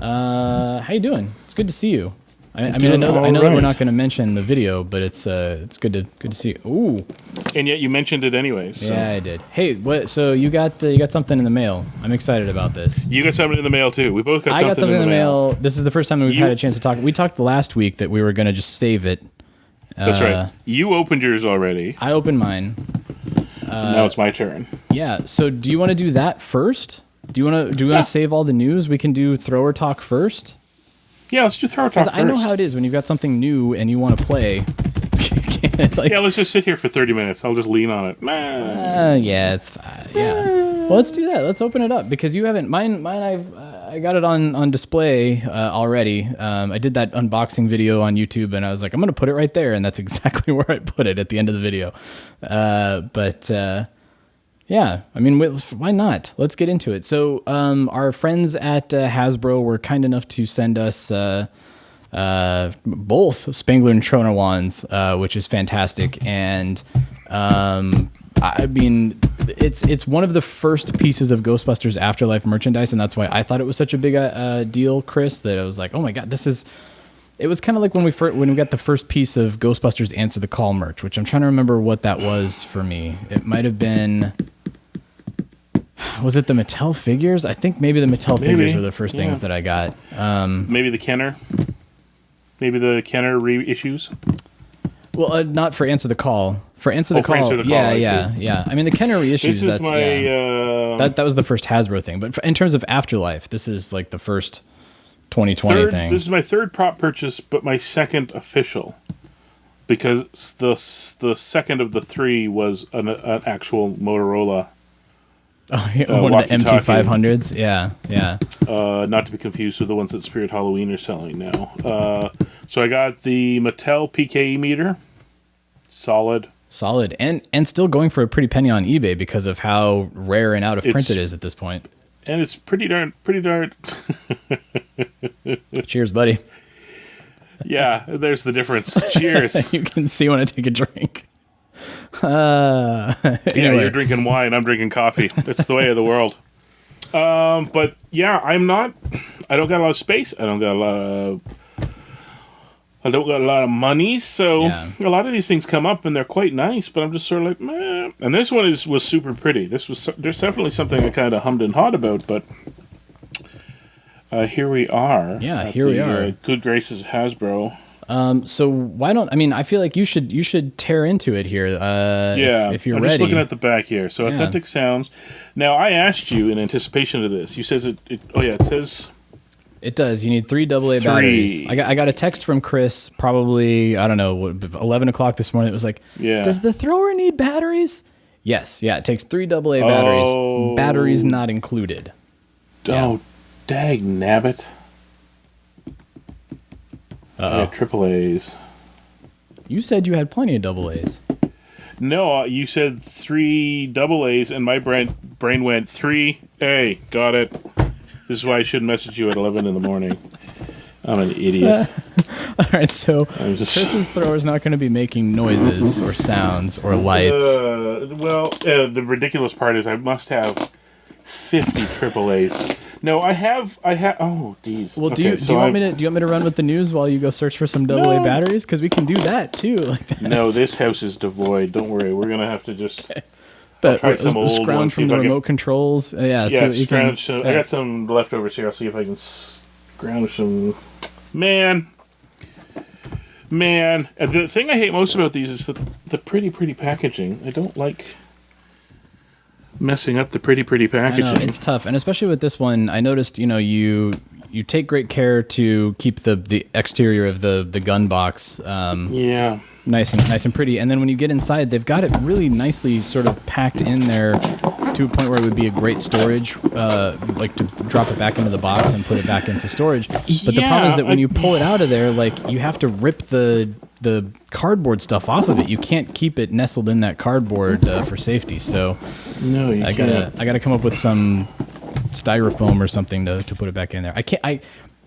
How you doing? It's good to see you. I mean, I know that we're not going to mention the video, but it's good to see you. Ooh. And yet you mentioned it anyways. So. Yeah, I did. Hey, what? So you got something in the mail. I'm excited about this. You got something in the mail too. We both got something. I got something in the mail. This is the first time we've had a chance to talk. We talked last week that we were going to just save it. That's right. You opened yours already. I opened mine. Now it's my turn. Yeah. So do you want to do that first? Do you want to save all the news? We can do thrower talk first. Yeah, let's do thrower talk first. I know how it is when you've got something new and you want to play. Yeah, let's just sit here for 30 minutes. I'll just lean on it. Yeah. Well, let's do that. Let's open it up because you haven't. Mine. I got it on display already. I did that unboxing video on YouTube, and I was like, I'm gonna put it right there, and that's exactly where I put it at the end of the video. Yeah, I mean, why not? Let's get into it. So, our friends at Hasbro were kind enough to send us both Spengler and Neutrona wands, which is fantastic. And I mean, it's one of the first pieces of Ghostbusters Afterlife merchandise, and that's why I thought it was such a big deal, Chris. That I was like, oh my god, this is. It was kind of like when we got the first piece of Ghostbusters Answer the Call merch, which I'm trying to remember what that was for me. It might have been. Was it the Mattel figures? I think maybe the Mattel figures were the first things that I got. Maybe the Kenner. Maybe the Kenner reissues. Well, not for Answer the Call. For Answer the Call. Yeah. I mean, the Kenner reissues. This is that was the first Hasbro thing. But in terms of Afterlife, this is like the first 2020 thing. This is my third prop purchase, but my second official. Because the second of the three was an actual Motorola. One of the MT500s, yeah. Not to be confused with the ones that Spirit Halloween are selling now. So I got the Mattel Pke Meter, solid, and still going for a pretty penny on eBay because of how rare and out of print it is at this point. And it's pretty darn. Cheers, buddy. Yeah, there's the difference. Cheers. You can see when I take a drink. Anyway. Yeah, you're drinking wine. I'm drinking coffee. It's the way of the world. But yeah, I don't got a lot of space. I don't got a lot of money. So a lot of these things come up and they're quite nice. But I'm just sort of like, meh. And this one was super pretty. There's definitely something I kind of hummed and hawed about. But here we are. Yeah, here we are. Good graces of Hasbro. So why don't I feel like you should tear into it here. If you're ready. I'm just looking at the back here. So authentic sounds. Now I asked you in anticipation of this. You says it says. It does. You need 3 AA batteries. I got a text from Chris probably 11 o'clock this morning. It was like, does the thrower need batteries? Yes. Yeah. It takes 3 AA batteries. Oh. Batteries not included. Oh, dag nabbit. Triple A's. You said you had plenty of double A's. No, you said 3 double A's, and my brain went 3A. Got it. This is why I shouldn't message you at 11 in the morning. I'm an idiot. All right, so Chris's thrower is not going to be making noises or sounds or lights. The ridiculous part is I must have 50 triple A's. No, I have. Oh, geez. Well, do you want me to run with the news while you go search for some AA batteries? Because we can do that too. No, this house is devoid. Don't worry. We're gonna have to just. But try some old scrounge from the remote controls. Yeah, scrounge. I got some leftovers here. I'll see if I can scrounge some. Man. The thing I hate most about these is the pretty packaging. I don't like messing up the pretty packaging. I know, it's tough, and especially with this one, I noticed you take great care to keep the exterior of the gun box nice and pretty, and then when you get inside, they've got it really nicely sort of packed in there to a point where it would be a great storage, like to drop it back into the box and put it back into storage. But the problem is that when you pull it out of there, like you have to rip the cardboard stuff off of it. You can't keep it nestled in that cardboard for safety. So no, I gotta come up with some styrofoam or something to put it back in there.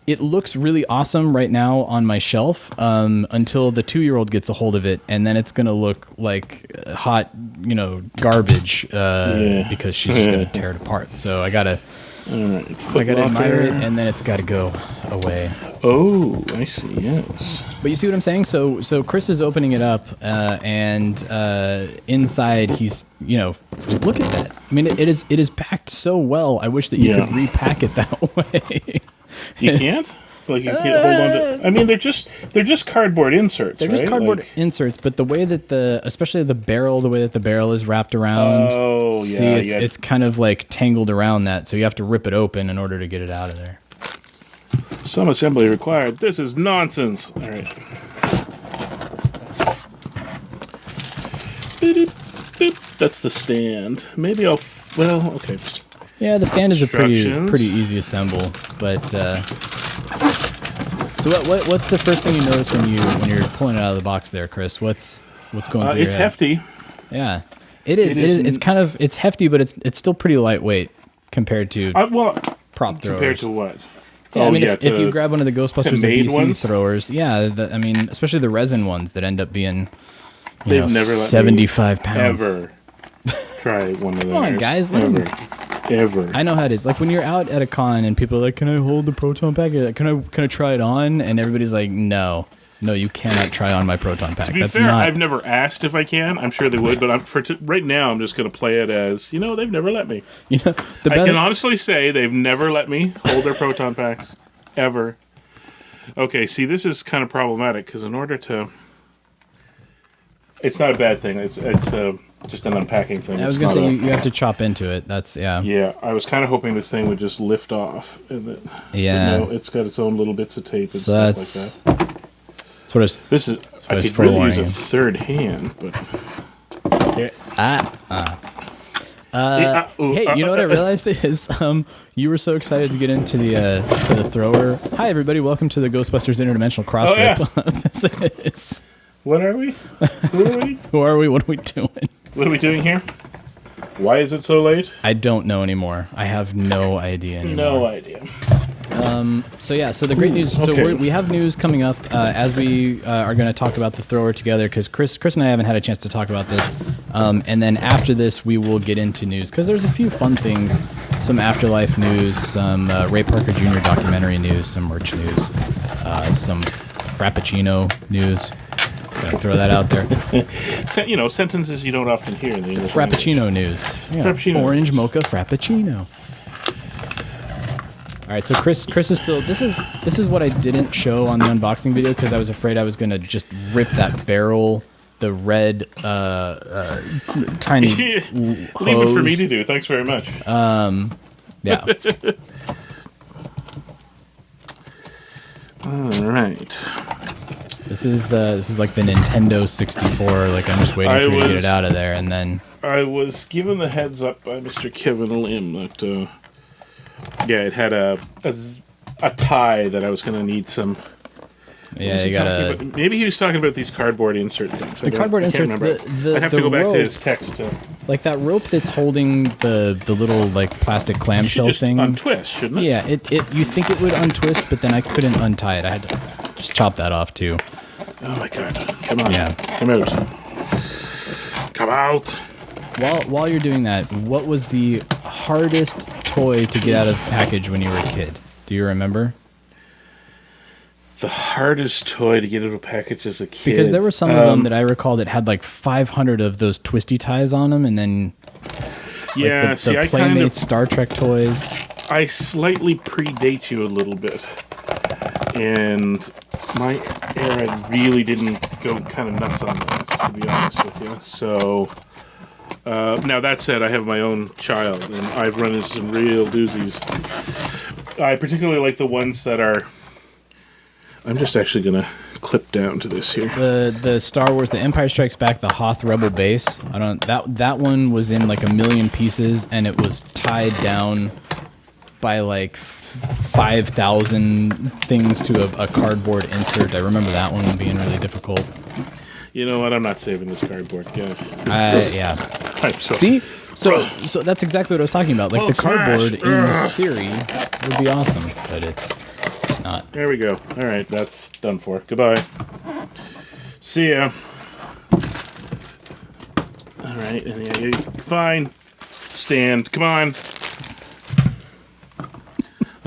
It looks really awesome right now on my shelf until the 2-year-old gets a hold of it, and then it's gonna look like hot, garbage because she's just gonna tear it apart. So I gotta All right. I got to admire it, and then it's got to go away. Oh, I see. Yes. But you see what I'm saying? So Chris is opening it up, and inside he's, just look at that. I mean, it is packed so well. I wish that you could repack it that way. You can't? Like you can't hold on to. I mean, they're just cardboard inserts. They're right? just cardboard inserts, but the way that especially the way that the barrel is wrapped around. Oh yeah, it's kind of like tangled around that, so you have to rip it open in order to get it out of there. Some assembly required. This is nonsense. All right. That's the stand. Maybe I'll. Well, okay. Yeah, the stand is a pretty easy assemble, but. So what's the first thing you notice when you're pulling it out of the box there, Chris? What's going through It's your head? hefty. Yeah, it is. It's hefty, but it's still pretty lightwait compared to prop throwers. Compared to what? Yeah, if you grab one of the Ghostbusters DC throwers, especially the resin ones that end up being, they've never let 75 pounds. Ever try one of those? Come on, guys. Ever. I know how it is. Like when you're out at a con and people are like, "Can I hold the proton pack? Can I try it on?" And everybody's like, "No, you cannot try on my proton pack." To be fair, I've never asked if I can. I'm sure they would, but right now I'm just going to play it as they've never let me. I can honestly say they've never let me hold their proton packs ever. Okay, see, this is kind of problematic because in order to, it's not a bad thing. It's just an unpacking thing. I was going to say you have to chop into it. That's Yeah, I was kind of hoping this thing would just lift off, and but no, it's got its own little bits of tape and stuff like that. I could really use a third hand, but. Hey, you know what I realized is you were so excited to get into the thrower. Hi, everybody! Welcome to the Ghostbusters Interdimensional Crossrip. Oh, yeah. This is. What are we? Who are we? Who are we? What are we doing? What are we doing here? Why is it so late? I don't know anymore. I have no idea anymore. No idea. So the great news. Okay. So we have news coming up as we are going to talk about the thrower together because Chris and I haven't had a chance to talk about this. And then after this, we will get into news because there's a few fun things, some afterlife news, some Ray Parker Jr. documentary news, some merch news, some Frappuccino news. Gotta throw that out there. Sentences you don't often hear in the English Frappuccino language. news. Frappuccino Orange news. mocha Frappuccino. All right, so Chris is still. This is what I didn't show on the unboxing video because I was afraid I was gonna just rip that barrel, the red tiny Leave it for me to do. Thanks very much. Yeah. All right. This is like the Nintendo 64. Like I'm just waiting for you to get it out of there, and then I was given the heads up by Mr. Kevin Lim that it had a tie that I was going to need some. Yeah, you gotta. Maybe he was talking about these cardboard insert things. The cardboard inserts. I have to go back to his text. Like that rope that's holding the little like plastic clamshell thing. Untwist, shouldn't it? Yeah, you think it would untwist, but then I couldn't untie it. I had to just chop that off too. Oh my god! Come on! Yeah, come out! Come out! While you're doing that, what was the hardest toy to get out of the package when you were a kid? Do you remember? The hardest toy to get out of a package as a kid. Because there were some of them that I recall that had like 500 of those twisty ties on them, and then the Playmates Star Trek toys. I slightly predate you a little bit, and my era really didn't go kind of nuts on that, to be honest with you. So, now that said, I have my own child, and I've run into some real doozies. I particularly like the ones that are... I'm just actually going to clip down to this here. The Star Wars, the Empire Strikes Back, the Hoth Rebel base. That one was in like 1 million pieces, and it was tied down by like 5,000 things to a cardboard insert. I remember that one being really difficult. You know what? I'm not saving this cardboard. Yeah. See? So that's exactly what I was talking about. Like the cardboard, in theory, would be awesome, but it's not. There we go. All right, that's done for. Goodbye. See ya. All right, and fine. Stand. Come on.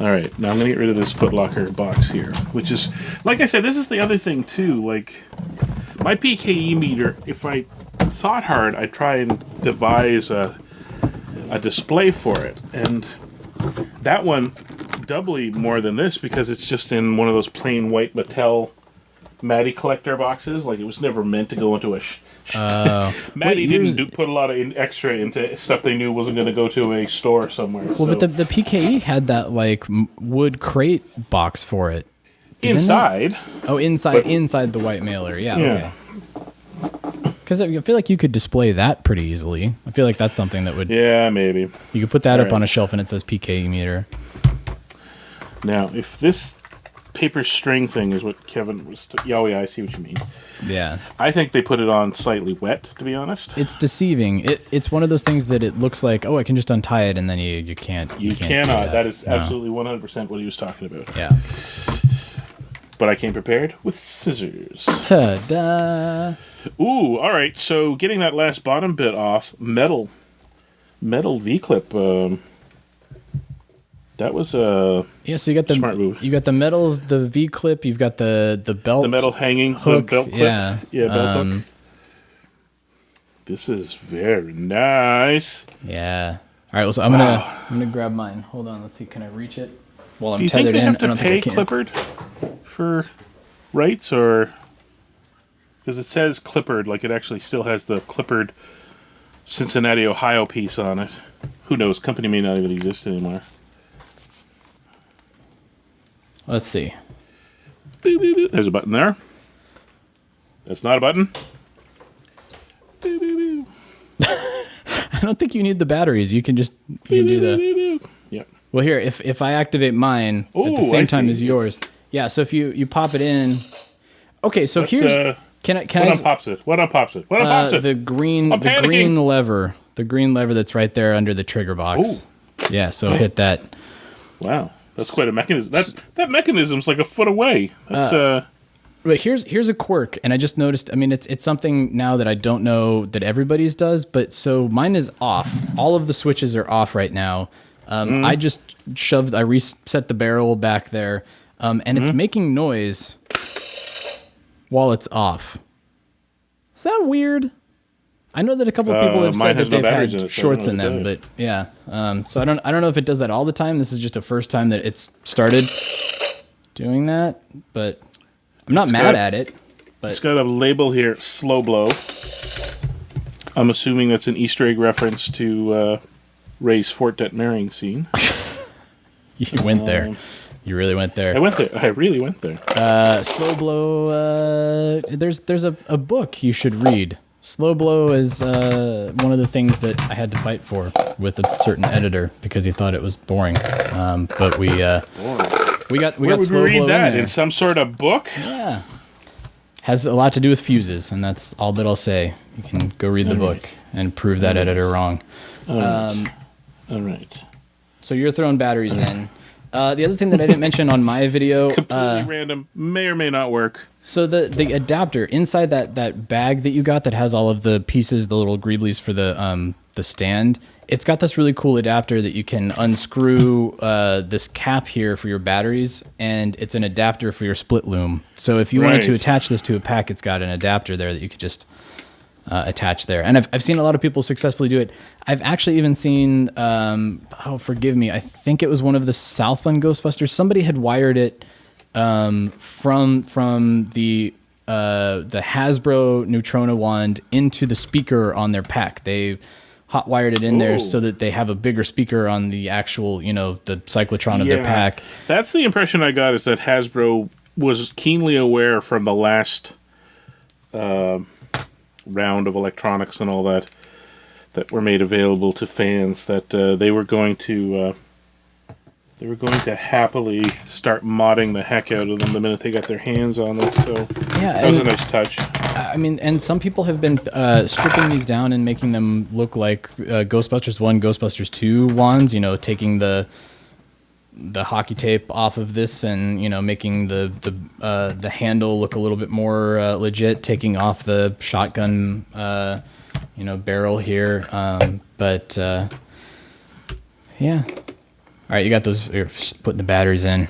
All right, now I'm going to get rid of this Foot Locker box here, which is, like I said, this is the other thing, too. Like, my PKE meter, if I thought hard, I'd try and devise a display for it. And that one, doubly more than this, because it's just in one of those plain white Mattel Matty collector boxes. Like, it was never meant to go into a... Matty didn't put a lot of extra into stuff they knew wasn't going to go to a store somewhere. Well, but the PKE had that, like, wood crate box for it. Inside. Oh, inside the white mailer. Yeah. Okay. Because I feel like you could display that pretty easily. I feel like that's something that would... Yeah, maybe. You could put that up on a shelf and it says PKE meter. Now, if this paper string thing is what Kevin was... Oh, yeah, I see what you mean. Yeah. I think they put it on slightly wet, to be honest. It's deceiving. It's one of those things that it looks like, oh, I can just untie it, and then you can't. You cannot. That is absolutely 100% what he was talking about. Yeah. But I came prepared with scissors. Ta-da! Ooh, all right. So getting that last bottom bit off, metal V-clip. That was a so you got the smart move. You got the metal, the V-clip. You've got the belt, the metal hanging hook. The belt clip. Yeah, belt hook. This is very nice. Yeah. All right. Well, so I'm gonna grab mine. Hold on. Let's see. Can I reach it? Well, I'm Do tethered you think they in. have to pay Clippard for rights, or because it says Clippard, like it actually still has the Clippard Cincinnati, Ohio piece on it. Who knows? Company may not even exist anymore. Let's see. Boop, boop, boop. There's a button there. That's not a button. Boop, boop, boop. I don't think you need the batteries. You can just do the. Yep. Well, here, if I activate mine at the same time as yours, yeah. So if you pop it in, okay. So here's can I unpops it? What unpops it? What unpops it? The green lever, the green lever that's right there under the trigger box. Ooh. Yeah. So hit that. Wow. That's quite a mechanism. That mechanism's like a foot away. That's But here's a quirk, and I just noticed. I mean, it's something now that I don't know that everybody's does. But so mine is off. All of the switches are off right now. I just I reset the barrel back there, and it's making noise while it's off. Is that weird? I know that a couple of people have said that they've had shorts in them, but yeah. So I don't know if it does that all the time. This is just the first time that it's started doing that, but I'm not mad at it. But it's got a label here, slow blow. I'm assuming that's an Easter egg reference to Ray's Fort marrying scene. You went there. You really went there. I went there. I really went there. Slow blow. There's a book you should read. Slow blow is one of the things that I had to fight for with a certain editor because he thought it was boring. But we got Where would slow we read blow that in some sort of book? Yeah, has a lot to do with fuses, and that's all that I'll say. You can go read the book and prove that editor wrong. All right. So you're throwing batteries in. The other thing that I didn't mention on my video... Completely random. May or may not work. So the adapter, inside that bag that you got that has all of the pieces, the little greeblies for the stand, it's got this really cool adapter that you can unscrew this cap here for your batteries, and it's an adapter for your split loom. So if you wanted to attach this to a pack, it's got an adapter there that you could just... attached there, and I've seen a lot of people successfully do it. I've actually even seen, forgive me, I think it was one of the Southland Ghostbusters. Somebody had wired it from the Hasbro Neutrona wand into the speaker on their pack. They hot wired it in there so that they have a bigger speaker on the actual, the cyclotron of their pack. That's the impression I got, is that Hasbro was keenly aware from the last round of electronics and all that were made available to fans, that they were going to happily start modding the heck out of them the minute they got their hands on them. So that was a nice touch. I mean, and some people have been stripping these down and making them look like Ghostbusters 1, Ghostbusters 2 wands, taking the hockey tape off of this and making the handle look a little bit more legit, taking off the shotgun barrel here, but yeah. All right, you got those. You're putting the batteries in.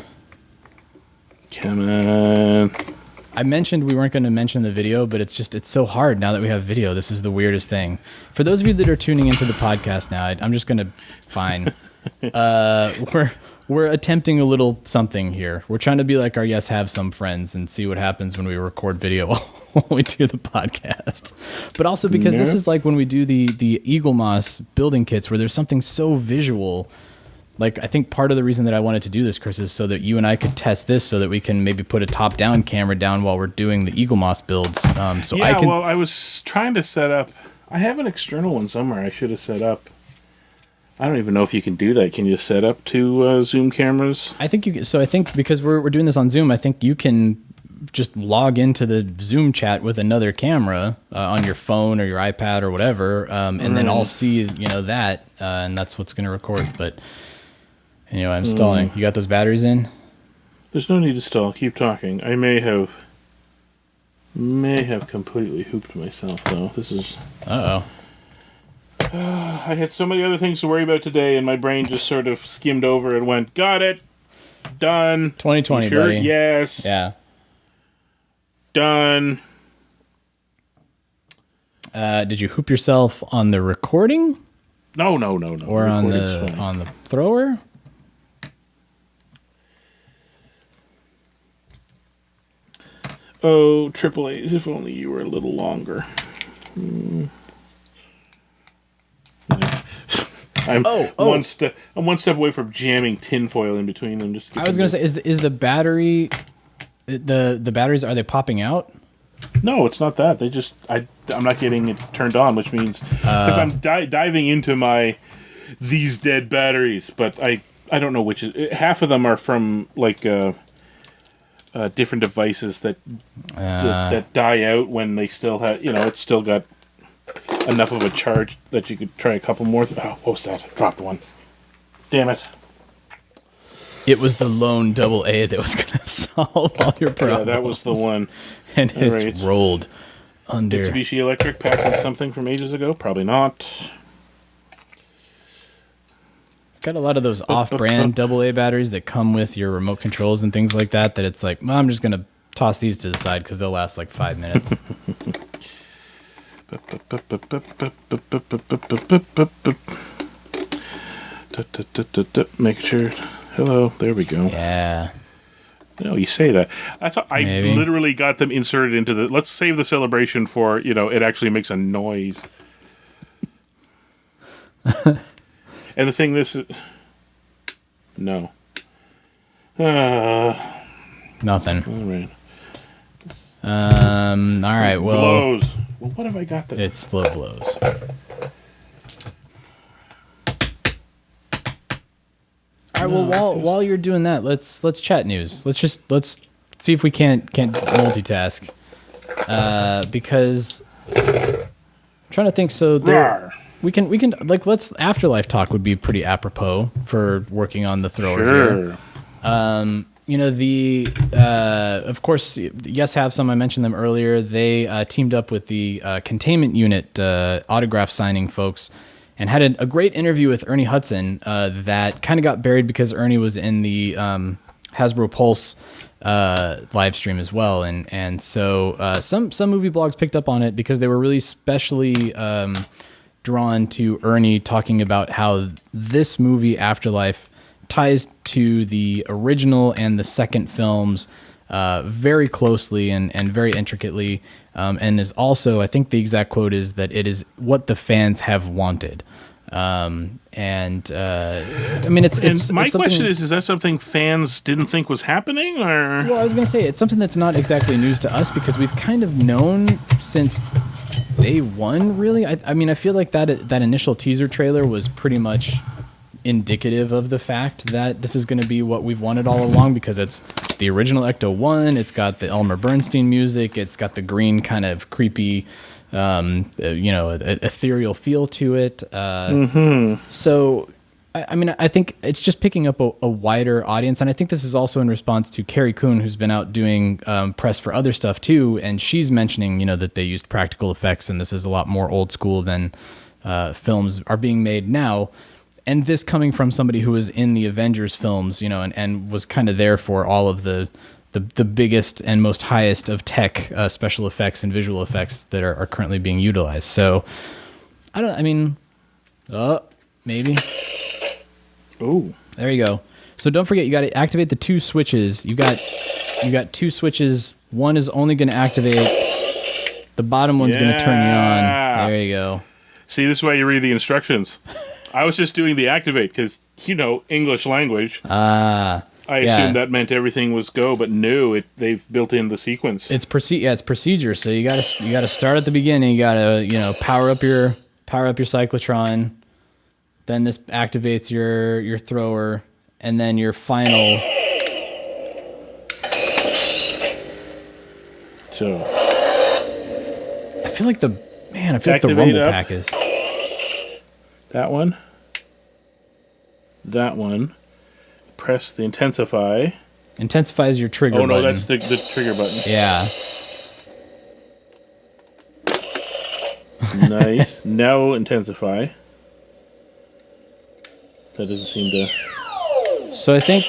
Come on. I mentioned we weren't going to mention the video, but it's so hard now that we have video. This is the weirdest thing. For those of you that are tuning into the podcast now, I'm just going to fine. We're attempting a little something here. We're trying to be like our Yes Have Some friends and see what happens when we record video while we do the podcast. But also because this is like when we do the Eagle Moss building kits where there's something so visual. Like, I think part of the reason that I wanted to do this, Chris, is so that you and I could test this so that we can maybe put a top-down camera down while we're doing the Eagle Moss builds. I was trying to set up... I have an external one somewhere I should have set up. I don't even know if you can do that. Can you set up two Zoom cameras? I think you can. So I think because we're doing this on Zoom, I think you can just log into the Zoom chat with another camera on your phone or your iPad or whatever, and then I'll see, that, and that's what's going to record. But... Anyway, I'm stalling. You got those batteries in? There's no need to stall. Keep talking. I may have completely hooped myself, though. This is... Uh-oh. I had so many other things to worry about today, and my brain just sort of skimmed over and went, got it. Done. 2020, sure? buddy. Yes. Yeah. Done. Did you hoop yourself on the recording? No. Or on the thrower? Oh, triple A's, if only you were a little longer. I'm one step away from jamming tinfoil in between them. I was going to say, is the battery, the batteries, are they popping out? No, it's not that. I'm not getting it turned on, which means because I'm diving into these dead batteries, but I don't know which is. Half of them are from like different devices that die out when they still have, it's still got enough of a charge that you could try a couple more. What was that? I dropped one. Damn it. It was the lone double A that was going to solve all your problems. Yeah, that was the one. And it's rolled under. Mitsubishi Electric packing something from ages ago? Probably not. Got a lot of those off-brand AA batteries that come with your remote controls and things like that, that it's like, well, I'm just going to toss these to the side because they'll last like 5 minutes. Make sure. Hello. There we go. Yeah. No, you say that. I literally got them inserted into the... Let's save the celebration for, it actually makes a noise. And the thing this is... No. Nothing. All right. All right, well... Blows. Well, what have I got there? It slow blows. All right, well, while you're doing that, let's chat news. Let's see if we can't multitask. Because... I'm trying to think, so there... We can like Afterlife talk would be pretty apropos for working on the thrower here. Of course, Yes Have Some, I mentioned them earlier. They teamed up with the Containment Unit autograph signing folks and had a great interview with Ernie Hudson that kind of got buried because Ernie was in the Hasbro Pulse live stream as well. And so some movie blogs picked up on it because they were really specially drawn to Ernie talking about how this movie Afterlife ties to the original and the second films very closely and very intricately, and is also, I think the exact quote is that it is what the fans have wanted. I mean, it's my question is that something fans didn't think was happening, or? Well, I was going to say it's something that's not exactly news to us because we've kind of known since day one, really. I mean, I feel like that initial teaser trailer was pretty much indicative of the fact that this is going to be what we've wanted all along because it's the original Ecto-1, it's got the Elmer Bernstein music, it's got the green kind of creepy, ethereal feel to it. So, I mean, I think it's just picking up a wider audience, and I think this is also in response to Carrie Coon, who's been out doing press for other stuff too, and she's mentioning, that they used practical effects, and this is a lot more old school than films are being made now. and this coming from somebody who was in the Avengers films, and was kind of there for all of the biggest and most highest of tech special effects and visual effects that are currently being utilized. So maybe. Oh, there you go. So don't forget, you got to activate the 2 switches. You got 2 switches. One is only going to activate. The bottom one's going to turn you on. There you go. See, this is why you read the instructions. I was just doing the activate because, English language. I assumed that meant everything was go, but no, they've built in the sequence. It's procedure. So you gotta start at the beginning. You gotta power up your cyclotron. Then this activates your thrower, and then your final. So I feel like the rumble pack is that one. That one. Press the intensify. Intensify is your trigger button. Oh, no, that's the trigger button. Yeah. Nice. Now intensify. That doesn't seem to... So I think...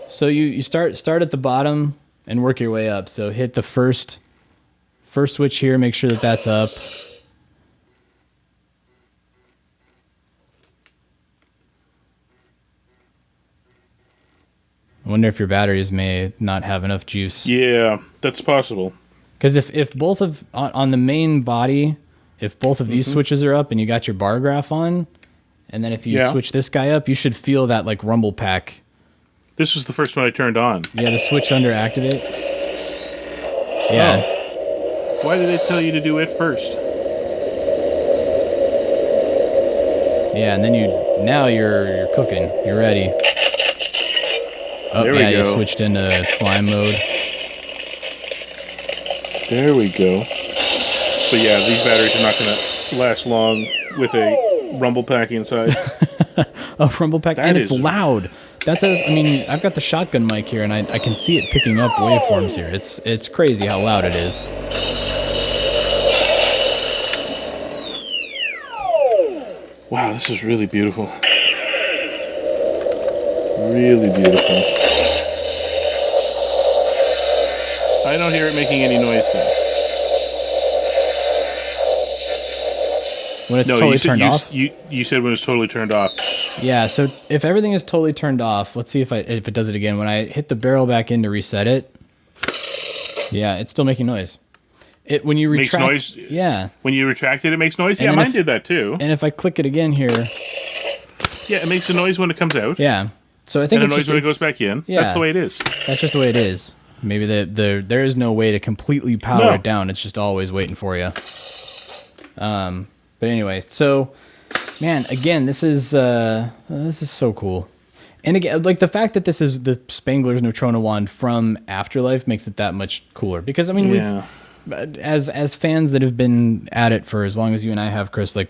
So you start at the bottom and work your way up. So hit the first switch here. Make sure that that's up. I wonder if your batteries may not have enough juice. Yeah, that's possible. Because if both of on the main body, if both of these switches are up and you got your bar graph on, and then if you switch this guy up, you should feel that like rumble pack. This was the first one I turned on. Yeah, the switch under activate. Yeah. Oh. Why do they tell you to do it first? Yeah, and then now you're cooking. You're ready. Oh, there we go. You switched into slime mode. There we go. But yeah, these batteries are not going to last long with a rumble pack inside. A rumble pack, and it's loud. I've got the shotgun mic here, and I can see it picking up waveforms here. It's crazy how loud it is. Wow, this is really beautiful. Really beautiful. I don't hear it making any noise though. When it's totally turned off? You said when it's totally turned off. Yeah, so if everything is totally turned off, let's see if it does it again. When I hit the barrel back in to reset it, yeah, it's still making noise. When you retract, makes noise. Yeah. When you retract it, it makes noise. Yeah, mine did that too. And if I click it again here, yeah, it makes a noise when it comes out. Yeah. So I think and a noise when it goes back in. Yeah, that's the way it is. That's just the way it is. Maybe there is no way to completely power it down. It's just always waiting for you. But anyway, so man, again, this is so cool. And again, like the fact that this is the Spengler's Neutrona wand from Afterlife makes it that much cooler. Because I mean, as fans that have been at it for as long as you and I have, Chris, like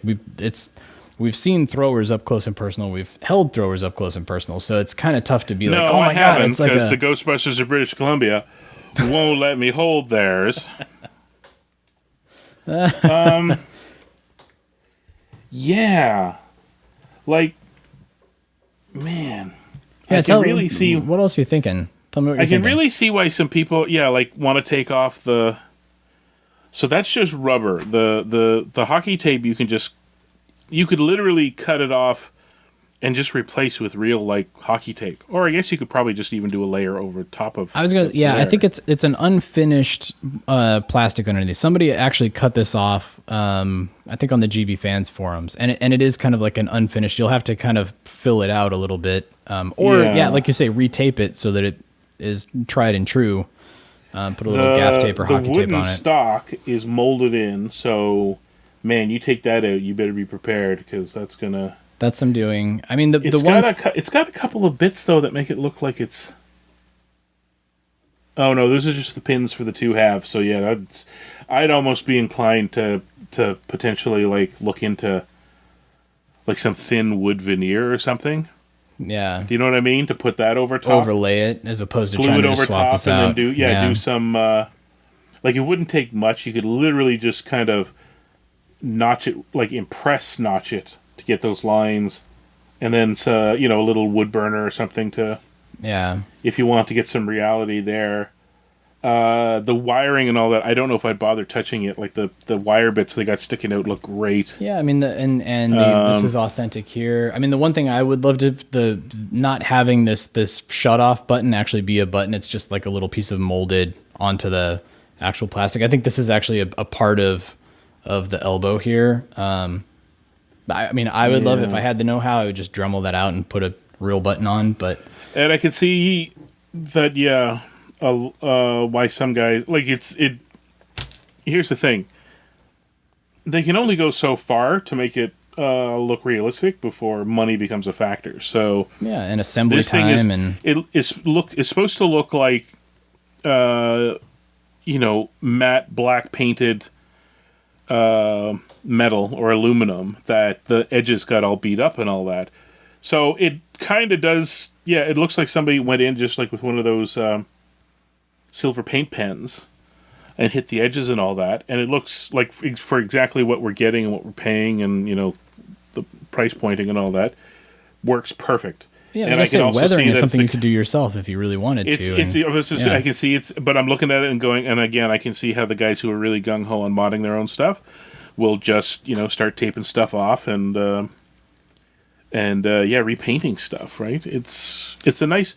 we've seen throwers up close and personal. We've held throwers up close and personal. So it's kind of tough to be like, oh my God, it's like because the Ghostbusters of British Columbia won't let me hold theirs. Yeah, like, man, yeah, I can really see. What else are you thinking? Tell me what you're thinking. I can really see why some people, want to take off the. So that's just rubber. The hockey tape you could literally cut it off and just replace with real hockey tape. Or I guess you could probably just even do a layer over top of. I think it's an unfinished plastic underneath. Somebody actually cut this off. I think on the GB fans forums, and it is kind of like an unfinished. You'll have to kind of fill it out a little bit, like you say, retape it so that it is tried and true. Put a little gaff tape or hockey tape on it. The wooden stock is molded in, so man, you take that out, you better be prepared because that's gonna. That's some doing. I mean, it's got a couple of bits though that make it look like it's. Oh no, those are just the pins for the two halves. So yeah, I'd almost be inclined to potentially look into some thin wood veneer or something. Yeah. Do you know what I mean? To put that over top, overlay it as opposed to glue trying it to over swap top this and out. then do some. It wouldn't take much. You could literally just kind of notch it, notch it to get those lines and then a little wood burner or something to if you want to get some reality there. The wiring and all that, I don't know if I'd bother touching it. Like the wire bits they got sticking out look great. Yeah, I mean, this is authentic here. I mean, the one thing I would love to not having this shut off button actually be a button. It's just like a little piece of molded onto the actual plastic. I think this is actually a part of the elbow here. I mean, I would love it if I had the know-how. I would just Dremel that out and put a real button on. And I could see that, why some guys like it. Here's the thing: they can only go so far to make it look realistic before money becomes a factor. So and assembly time it's supposed to look like matte black painted metal or aluminum that the edges got all beat up and all that. So it kind of does. Yeah, it looks like somebody went in just like with one of those silver paint pens and hit the edges and all that, and it looks like for exactly what we're getting and what we're paying, and the price pointing and all that works perfect. Yeah, and I can also weathering see is something you could do yourself if you really wanted to. I can see but I'm looking at it and going, and again, I can see how the guys who are really gung ho on modding their own stuff will just start taping stuff off and repainting stuff. Right? It's a nice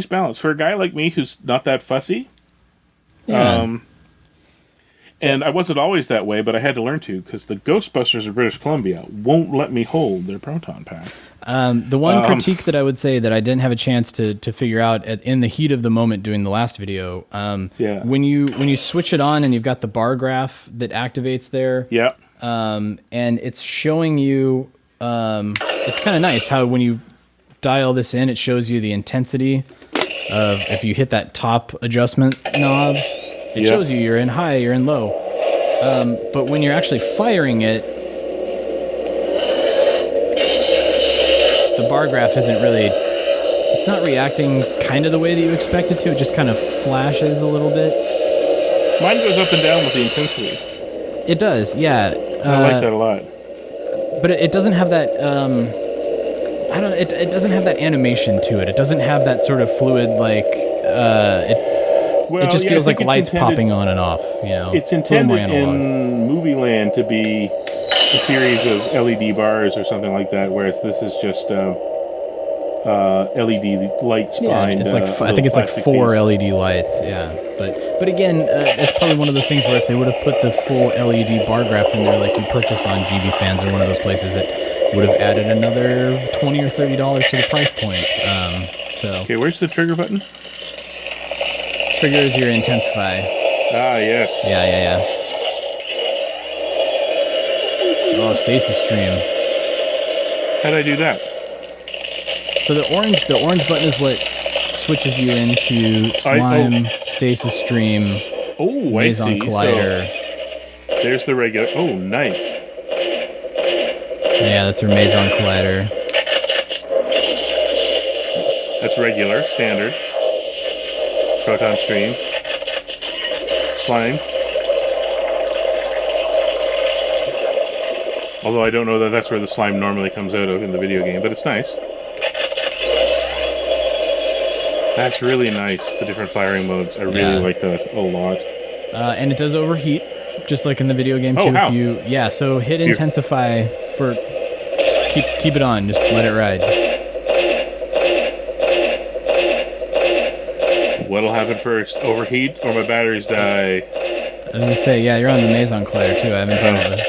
balance for a guy like me who's not that fussy. Yeah. And I wasn't always that way, but I had to learn to, because the Ghostbusters of British Columbia won't let me hold their proton pack. The one critique that I would say that I didn't have a chance to figure out in the heat of the moment doing the last video, when you switch it on and you've got the bar graph that activates there, and it's showing you, it's kind of nice how when you dial this in, it shows you the intensity of if you hit that top adjustment knob. It shows you you're in high, you're in low. But when you're actually firing it, the bar graph isn't really... It's not reacting kind of the way that you expect it to. It just kind of flashes a little bit. Mine goes up and down with the intensity. It does, yeah. I like that a lot. But it doesn't have that... It doesn't have that animation to it. It doesn't have that sort of fluid, like... it just feels like lights popping on and off, It's intended in movie land to be a series of LED bars or something like that, whereas this is just LED lights behind. It's like I think it's like 4 LED lights, But again, it's probably one of those things where if they would have put the full LED bar graph in there, like you purchase on GB Fans or one of those places, it would have added another $20 or $30 to the price point. Okay, where's the trigger button? Trigger is your intensify. Ah, yes. Yeah. Oh, stasis stream. How'd I do that? So the orange button is what switches you into slime, stasis stream, Maison Collider. So, there's the regular. Oh, nice. Yeah, that's your Maison Collider. That's regular, standard. Proton stream. Slime. Although I don't know that that's where the slime normally comes out of in the video game, but it's nice. That's really nice, the different firing modes. I really like that a lot. And it does overheat, just like in the video game too. How? So hit intensify for... Keep it on, just let it ride. What'll happen first? Overheat or my batteries die? I was gonna say, you're on the Maison Collider too. I haven't done it.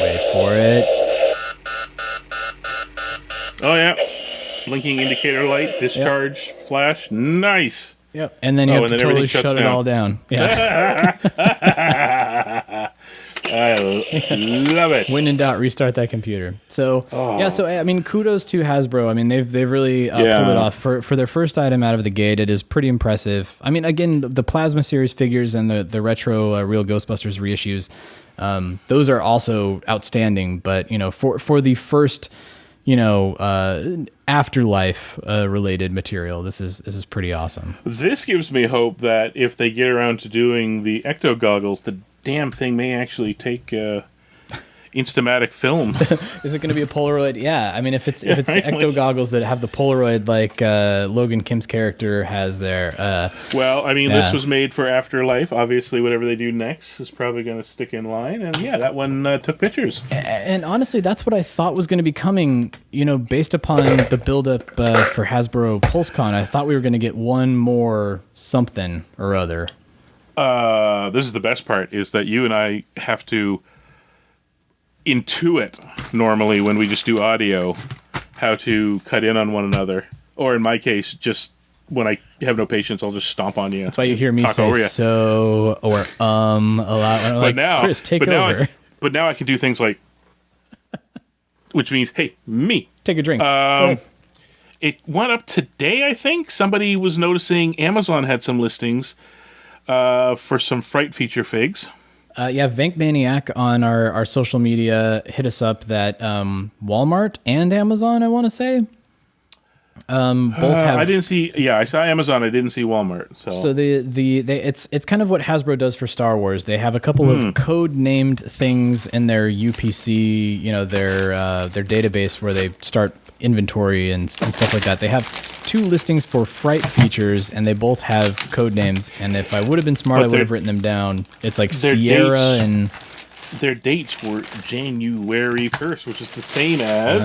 Wait for it. Oh yeah, blinking indicator light, discharge, flash, nice. Yep, and then you have to totally shut it all down. Yeah. I love it. When in doubt, restart that computer. So I mean, kudos to Hasbro. I mean, they've really pulled it off for their first item out of the gate. It is pretty impressive. I mean, again, the Plasma Series figures and the retro Real Ghostbusters reissues, those are also outstanding. But for the first afterlife related material. This is pretty awesome. This gives me hope that if they get around to doing the ecto goggles, the damn thing may actually take Instamatic film. Is it going to be a Polaroid? Yeah, I mean, if it's the ecto goggles that have the Polaroid like Logan Kim's character has there. Well, I mean, this was made for Afterlife. Obviously, whatever they do next is probably going to stick in line. And yeah, that one took pictures. And honestly, that's what I thought was going to be coming. Based upon the buildup for Hasbro PulseCon, I thought we were going to get one more something or other. This is the best part: is that you and I have to intuit normally when we just do audio how to cut in on one another, or in my case, just when I have no patience, I'll just stomp on you. That's why you hear me say so or a lot. Like, Chris, take over. But now I can do things like, which means, hey, me, take a drink. It went up today, I think. Somebody was noticing Amazon had some listings for some Fright feature figs. Vank Maniac on our social media hit us up that Walmart and Amazon, I want to say, both have. I didn't see. Yeah, I saw Amazon. I didn't see Walmart. So it's kind of what Hasbro does for Star Wars. They have a couple of code named things in their UPC, their database where they start inventory and stuff like that. They have 2 listings for Fright features, and they both have code names. And if I would have been smart, I would have written them down. It's like Sierra and their dates were January 1st, which is the same as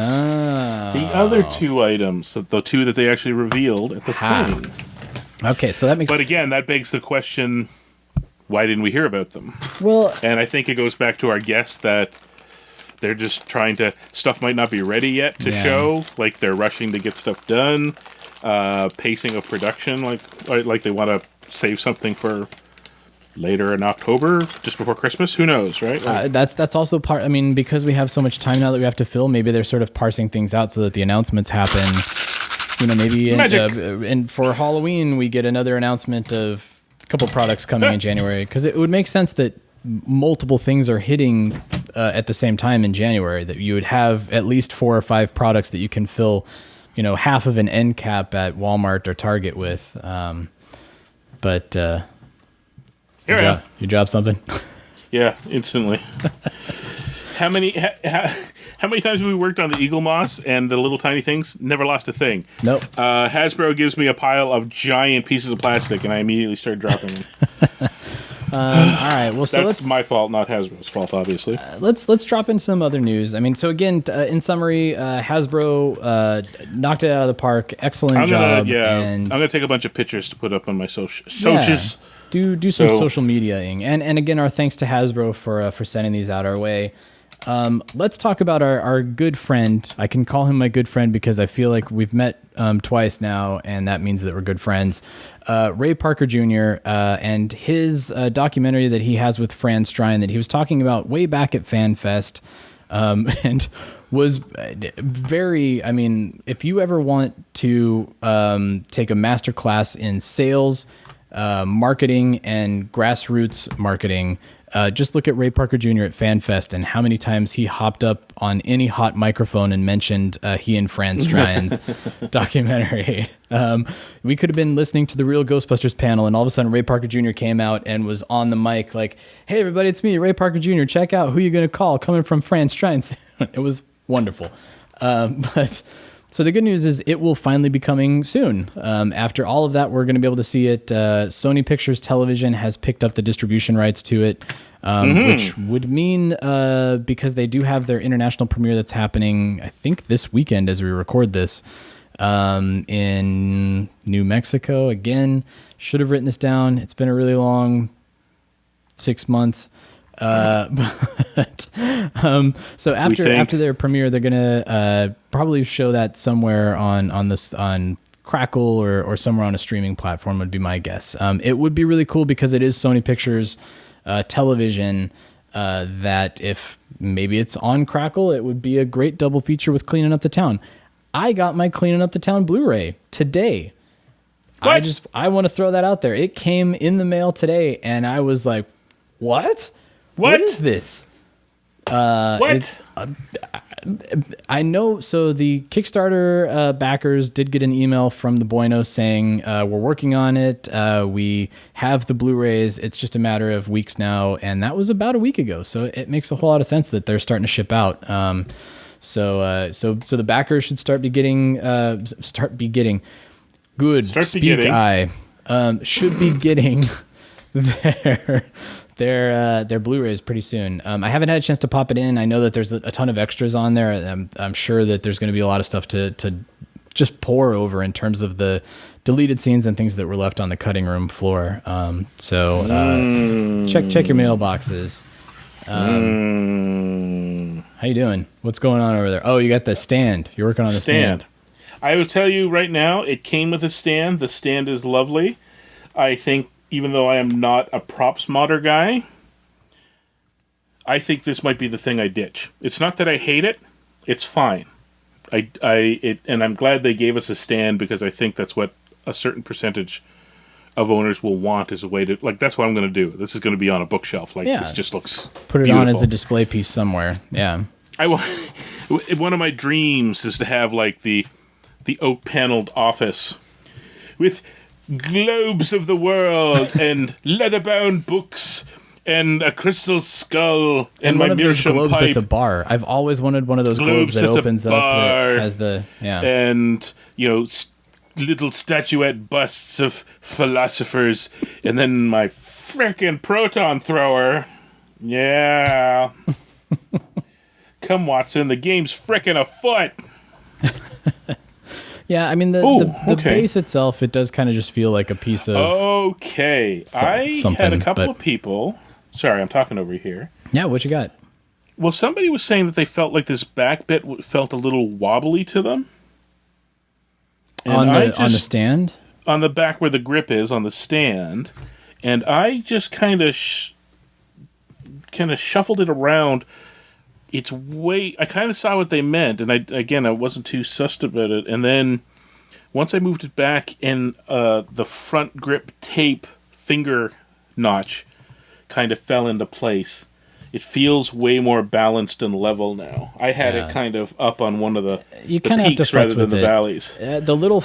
the other 2 items, the 2 that they actually revealed at the thing. Okay, so that makes. But again, that begs the question: why didn't we hear about them? Well, and I think it goes back to our guess that they're just trying to. Stuff might not be ready yet to show. Like they're rushing to get stuff done. Pacing of production, like they want to save something for later in October, just before Christmas. Who knows, right? That's also part. I mean, because we have so much time now that we have to fill. Maybe they're sort of parsing things out so that the announcements happen. Maybe and for Halloween we get another announcement of a couple products coming in January, because it would make sense that multiple things are hitting at the same time in January. That you would have at least 4 or 5 products that you can fill. Half of an end cap at Walmart or Target with. But you dropped something? Yeah, instantly. How many times have we worked on the Eagle Moss and the little tiny things? Never lost a thing. Nope. Hasbro gives me a pile of giant pieces of plastic, and I immediately start dropping them. All right. Well, so that's my fault, not Hasbro's fault, obviously. Let's drop in some other news. I mean, so again, in summary, Hasbro knocked it out of the park. Excellent job. I'm gonna take a bunch of pictures to put up on my socials. Do some social media-ing, and again, our thanks to Hasbro for sending these out our way. Let's talk about our good friend. I can call him my good friend because I feel like we've met twice now, and that means that we're good friends. Ray Parker Jr. And his documentary that he has with Fran Strine that he was talking about way back at FanFest, and was very. I mean, if you ever want to take a master class in sales, marketing, and grassroots marketing. Just look at Ray Parker Jr. at FanFest and how many times he hopped up on any hot microphone and mentioned he and Fran Strine's documentary. We could have been listening to the Real Ghostbusters panel, and all of a sudden Ray Parker Jr. came out and was on the mic like, "Hey everybody, it's me, Ray Parker Jr. Check out who you're going to call coming from Fran Strine's." It was wonderful. So the good news is it will finally be coming soon. After all of that, we're going to be able to see it. Sony Pictures Television has picked up the distribution rights to it, which would mean, because they do have their international premiere that's happening, I think, this weekend as we record this, in New Mexico. Again, should have written this down. It's been a really long 6 months. So after their premiere, they're gonna probably show that somewhere on Crackle or somewhere on a streaming platform would be my guess. It would be really cool because it is Sony Pictures television. That if maybe it's on Crackle, it would be a great double feature with Cleaning Up the Town. I got my Cleaning Up the Town Blu-ray today. What? I want to throw that out there. It came in the mail today, and I was like, "What? What is this?" What? I know. So the Kickstarter backers did get an email from the Buenos saying we're working on it. We have the Blu-rays. It's just a matter of weeks now, and that was about a week ago. So it makes a whole lot of sense that they're starting to ship out. So the backers should start be getting good. Should be getting their Blu-rays pretty soon. I haven't had a chance to pop it in. I know that there's a ton of extras on there. I'm sure that there's going to be a lot of stuff to just pour over in terms of the deleted scenes and things that were left on the cutting room floor. Check your mailboxes. How you doing? What's going on over there? Oh, you got the stand. You're working on the stand. I will tell you right now, it came with a stand. The stand is lovely. I think, even though I am not a props modder guy, I think this might be the thing I ditch. It's not that I hate it. It's fine. And I'm glad they gave us a stand, because I think that's what a certain percentage of owners will want, as a way to, like, that's what I'm going to do. This is going to be on a bookshelf. This just looks Put it beautiful. On as a display piece somewhere. Yeah. One of my dreams is to have, like, the oak paneled office with globes of the world and leather-bound books and a crystal skull and my meerschaum globes pipe. That's a bar. I've always wanted one of those globes that opens up that has the and little statuette busts of philosophers, and then my frickin' proton thrower. Yeah. Come, Watson, the game's frickin' afoot. Yeah, I mean, the base itself, it does kind of just feel like a piece of... Okay. I had a couple of people... Sorry, I'm talking over here. Yeah, what you got? Well, somebody was saying that they felt like this back bit felt a little wobbly to them. On the stand? On the back where the grip is, on the stand. And I just kind of shuffled it around. It's I kind of saw what they meant, and I wasn't too sussed about it. And then once I moved it back, and the front grip tape finger notch kind of fell into place. It feels way more balanced and level now. I had it kind of up on one of the peaks rather than the valleys. The little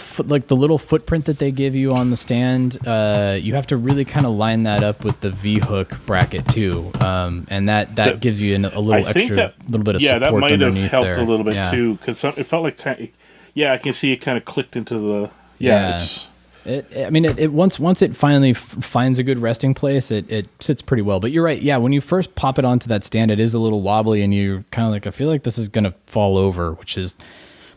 footprint that they give you on the stand, you have to really kind of line that up with the V-hook bracket too, and that gives you a little extra, little bit of support. Yeah, that might have helped there. A little bit too, because it felt like I can see it kind of clicked into the It's. Once it finally finds a good resting place, it sits pretty well. But you're right. Yeah, when you first pop it onto that stand, it is a little wobbly, and you're kind of like, I feel like this is going to fall over,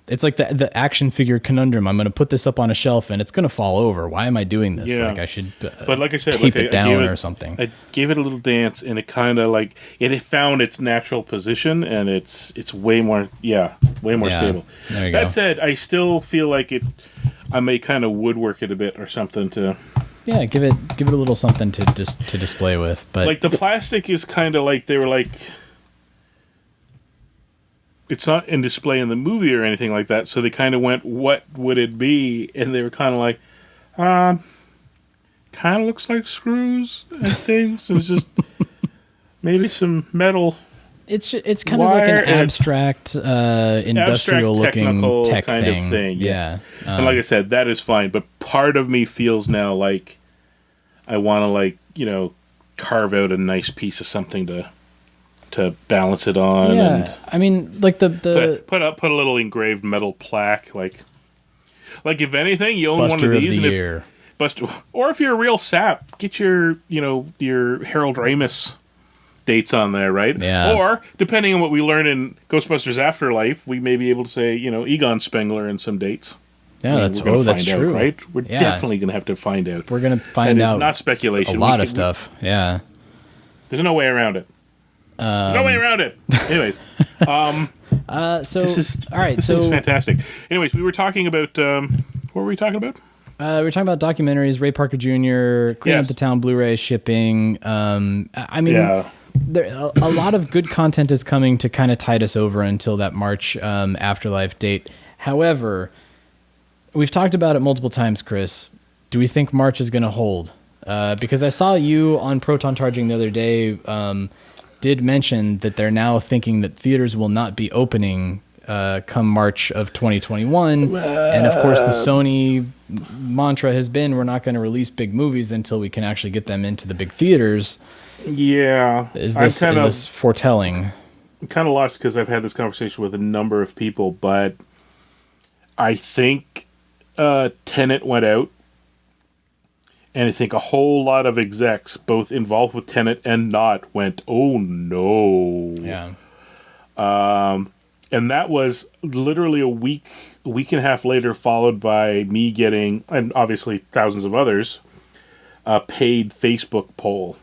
it's like the action figure conundrum. I'm going to put this up on a shelf, and it's going to fall over. Why am I doing this? Yeah. Like, I should but like I said, tape it down or something. I gave it a little dance, and it kind of like, it found its natural position, and it's way more stable. That said, I still feel like I may kind of woodwork it a bit or something to... Yeah, give it a little something to display with. But like, the plastic is kind of like, they were like... It's not in display in the movie or anything like that, so they kind of went, what would it be? And they were kind of like, kind of looks like screws and things. It was just maybe some metal... It's kind of like an abstract, industrial-looking tech kind thing. Of thing. Yes. Yeah. And like I said, that is fine. But part of me feels now like I want to, carve out a nice piece of something to balance it on. Yeah. And I mean, like put a little engraved metal plaque, like if anything, you own Buster one of these. Of the year. Or if you're a real sap, get your Harold Ramis dates on there, right? Yeah. Or, depending on what we learn in Ghostbusters Afterlife, we may be able to say, Egon Spengler and some dates. Yeah, that's true. Right? We're definitely going to have to find out. We're going to find out. It's not speculation. A lot of stuff. Yeah. There's no way around it. No way around it. Anyways. This is fantastic. Anyways, we were talking about... what were we talking about? We were talking about documentaries, Ray Parker Jr., Clean Up the Town Blu-ray shipping. There, a lot of good content is coming to kind of tide us over until that March Afterlife date. However, we've talked about it multiple times, Chris. Do we think March is going to hold? Because I saw you on Proton Charging the other day did mention that they're now thinking that theaters will not be opening come March of 2021. And of course, the Sony mantra has been, we're not going to release big movies until we can actually get them into the big theaters. Yeah. Is this foretelling? I'm kind of lost because I've had this conversation with a number of people, but I think Tenet went out, and I think a whole lot of execs, both involved with Tenet and not, went, oh no. Yeah. And that was literally a week and a half later, followed by me getting, and obviously thousands of others, a paid Facebook poll.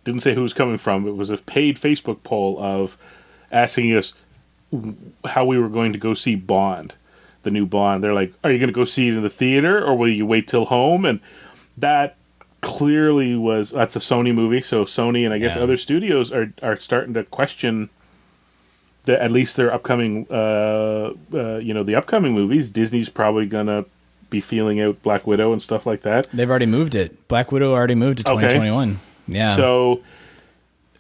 Didn't say who was coming from. It was a paid Facebook poll of asking us how we were going to go see Bond, the new Bond. They're like, are you going to go see it in the theater or will you wait till home? And that clearly that's a Sony movie. So Sony and I guess other studios are starting to question at least their upcoming, the upcoming movies. Disney's probably going to be feeling out Black Widow and stuff like that. They've already moved it. Black Widow already moved to 2021. Okay. Yeah. So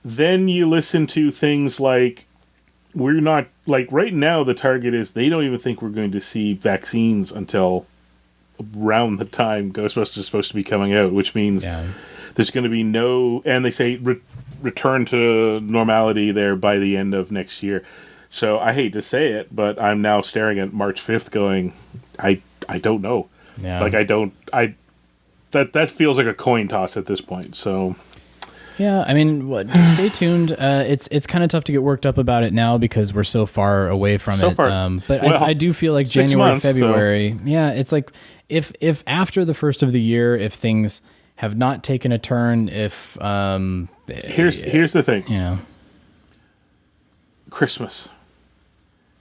then you listen to things like, we're not, like right now the target is they don't even think we're going to see vaccines until around the time Ghostbusters is supposed to be coming out, which means there's going to be no, and they say return to normality there by the end of next year. So I hate to say it, but I'm now staring at March 5th going, I don't know. Yeah. Like that feels like a coin toss at this point. So yeah, I mean, stay tuned. It's kind of tough to get worked up about it now because we're so far away from it. But I do feel like January, February. So. Yeah, it's like if after the first of the year, if things have not taken a turn, if here's the thing. Yeah. Christmas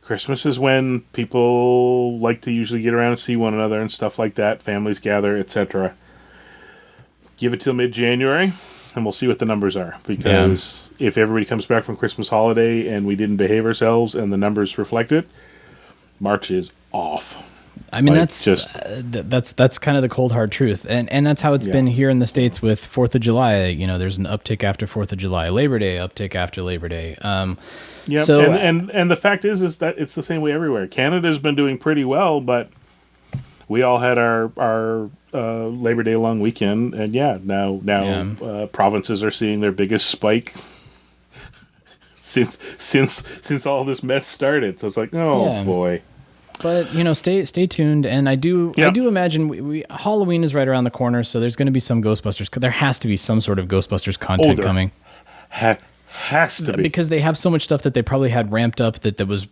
is when people like to usually get around and see one another and stuff like that. Families gather, etc. Give it till mid-January. And we'll see what the numbers are, because if everybody comes back from Christmas holiday and we didn't behave ourselves and the numbers reflect it, March is off. I mean, that's kind of the cold hard truth, and that's how it's been here in the States with 4th of July. You know, there's an uptick after 4th of July, Labor Day uptick after Labor Day. Yeah, so, and the fact is that it's the same way everywhere. Canada's been doing pretty well, but we all had our Labor Day long weekend, and now provinces are seeing their biggest spike since all this mess started. So it's like, boy. But stay tuned, and I do imagine we Halloween is right around the corner, so there's going to be some Ghostbusters. There has to be some sort of Ghostbusters content coming. Has to be, because they have so much stuff that they probably had ramped up that was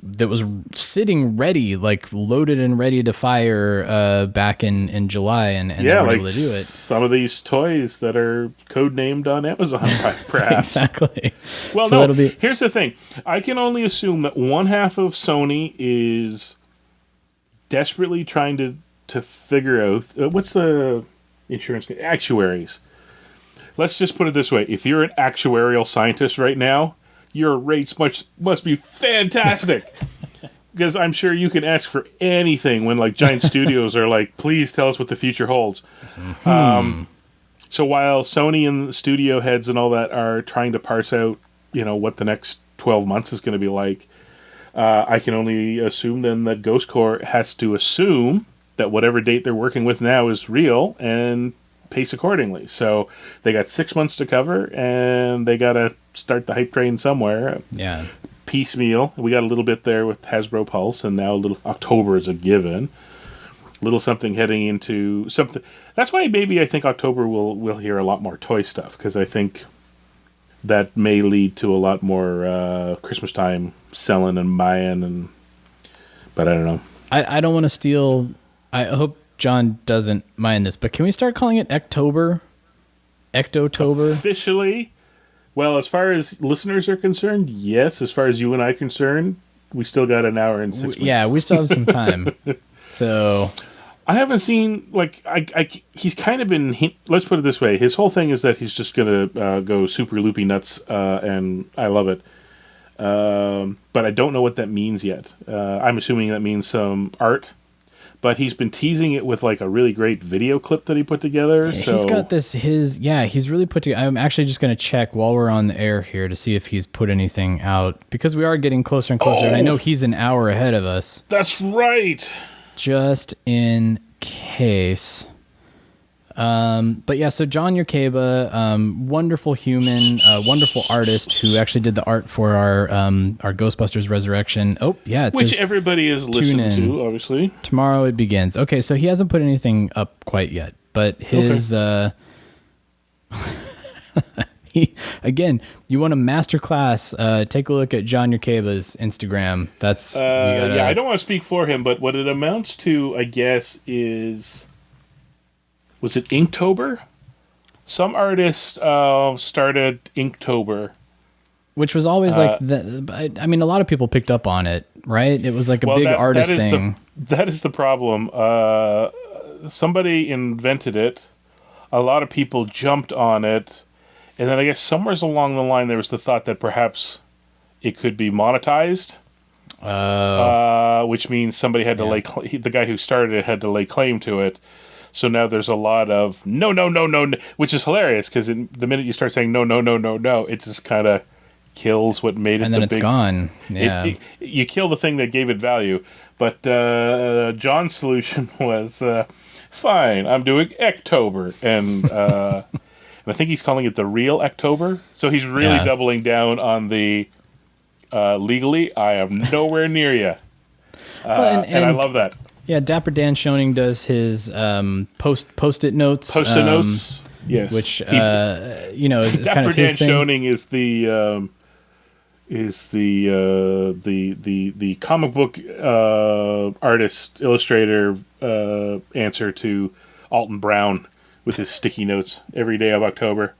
sitting ready, like loaded and ready to fire back in July, and they weren't able to do it. Some of these toys that are codenamed on Amazon, perhaps. Exactly. Well, so here's the thing: I can only assume that one half of Sony is desperately trying to figure out what's the insurance actuaries. Let's just put it this way. If you're an actuarial scientist right now, your rates must be fantastic. Because I'm sure you can ask for anything when like giant studios are like, please tell us what the future holds. Mm-hmm. So while Sony and the studio heads and all that are trying to parse out, what the next 12 months is going to be like, I can only assume then that Ghost Corps has to assume that whatever date they're working with now is real and pace accordingly. So they got 6 months to cover, and they got to start the hype train somewhere. Yeah. Piecemeal. We got a little bit there with Hasbro Pulse, and now a little October is a given. Little something heading into something. That's why maybe I think October we'll hear a lot more toy stuff, because I think that may lead to a lot more Christmas time selling and buying, but I don't know. I don't want to steal. I hope John doesn't mind this, but can we start calling it Ectober? Ectotober? Officially? Well, as far as listeners are concerned, yes. As far as you and I are concerned, we still got an hour and 6 minutes. Yeah, we still have some time. So I haven't seen, he's kind of been, let's put it this way. His whole thing is that he's just going to go super loopy nuts, and I love it. But I don't know what that means yet. I'm assuming that means some art. but he's been teasing it with like a really great video clip that he put together. So he's got this. He's really put together. I'm actually just going to check while we're on the air here to see if he's put anything out, because we are getting closer and closer, and I know he's an hour ahead of us. That's right. Just in case. But yeah, so John Yerkeba, wonderful human, wonderful artist who actually did the art for our Ghostbusters Resurrection. Oh, yeah. Which everybody has listened to, obviously. Tomorrow it begins. Okay, so he hasn't put anything up quite yet, but his, again, you want a master class, take a look at John Yerkeba's Instagram. That's, I don't want to speak for him, but what it amounts to, I guess, is... Was it Inktober? Some artist started Inktober. Which was always like... I mean, a lot of people picked up on it, right? It was like a big artist thing. That is the problem. Somebody invented it. A lot of people jumped on it. And then I guess somewhere along the line there was the thought that perhaps it could be monetized. Which means somebody had to lay... The guy who started it had to lay claim to it. So now there's a lot of no, which is hilarious because the minute you start saying no, it just kind of kills what made it. And then it's gone. Yeah, you kill the thing that gave it value. But John's solution was fine. I'm doing Ektober, and I think he's calling it the real Ektober. So he's really doubling down on the legally. I am nowhere near you, and I love that. Yeah, Dapper Dan Schoening does his post-it notes. Post-it notes, yes. Which is kind of his thing. Dapper Dan Schoening is the comic book artist illustrator answer to Alton Brown with his sticky notes every day of October.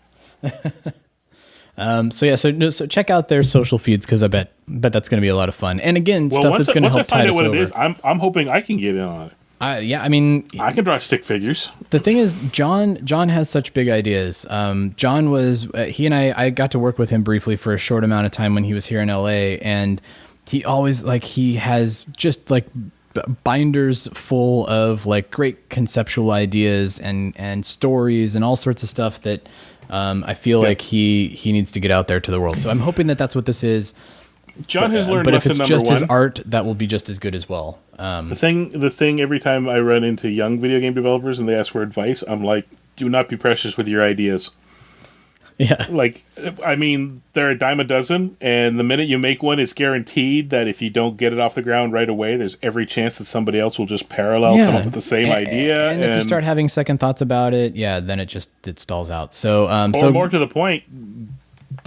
So check out their social feeds because I bet that's going to be a lot of fun. And again, stuff that's going to help tide us over. Once I find out what it is, I'm hoping I can get in on it. I mean, I can draw stick figures. The thing is, John has such big ideas. John was he and I got to work with him briefly for a short amount of time when he was here in LA, and he always he has just binders full of great conceptual ideas and stories and all sorts of stuff that. I feel like he needs to get out there to the world. So I'm hoping that that's what this is. John has learned but lesson if it's just his art, that will be just as good as well. The thing every time I run into young video game developers and they ask for advice, I'm like, do not be precious with your ideas. Yeah. I mean, they're a dime a dozen, and the minute you make one, it's guaranteed that if you don't get it off the ground right away, there's every chance that somebody else will just come up with the same idea. And if you start having second thoughts about it, then it stalls out. So, or more to the point,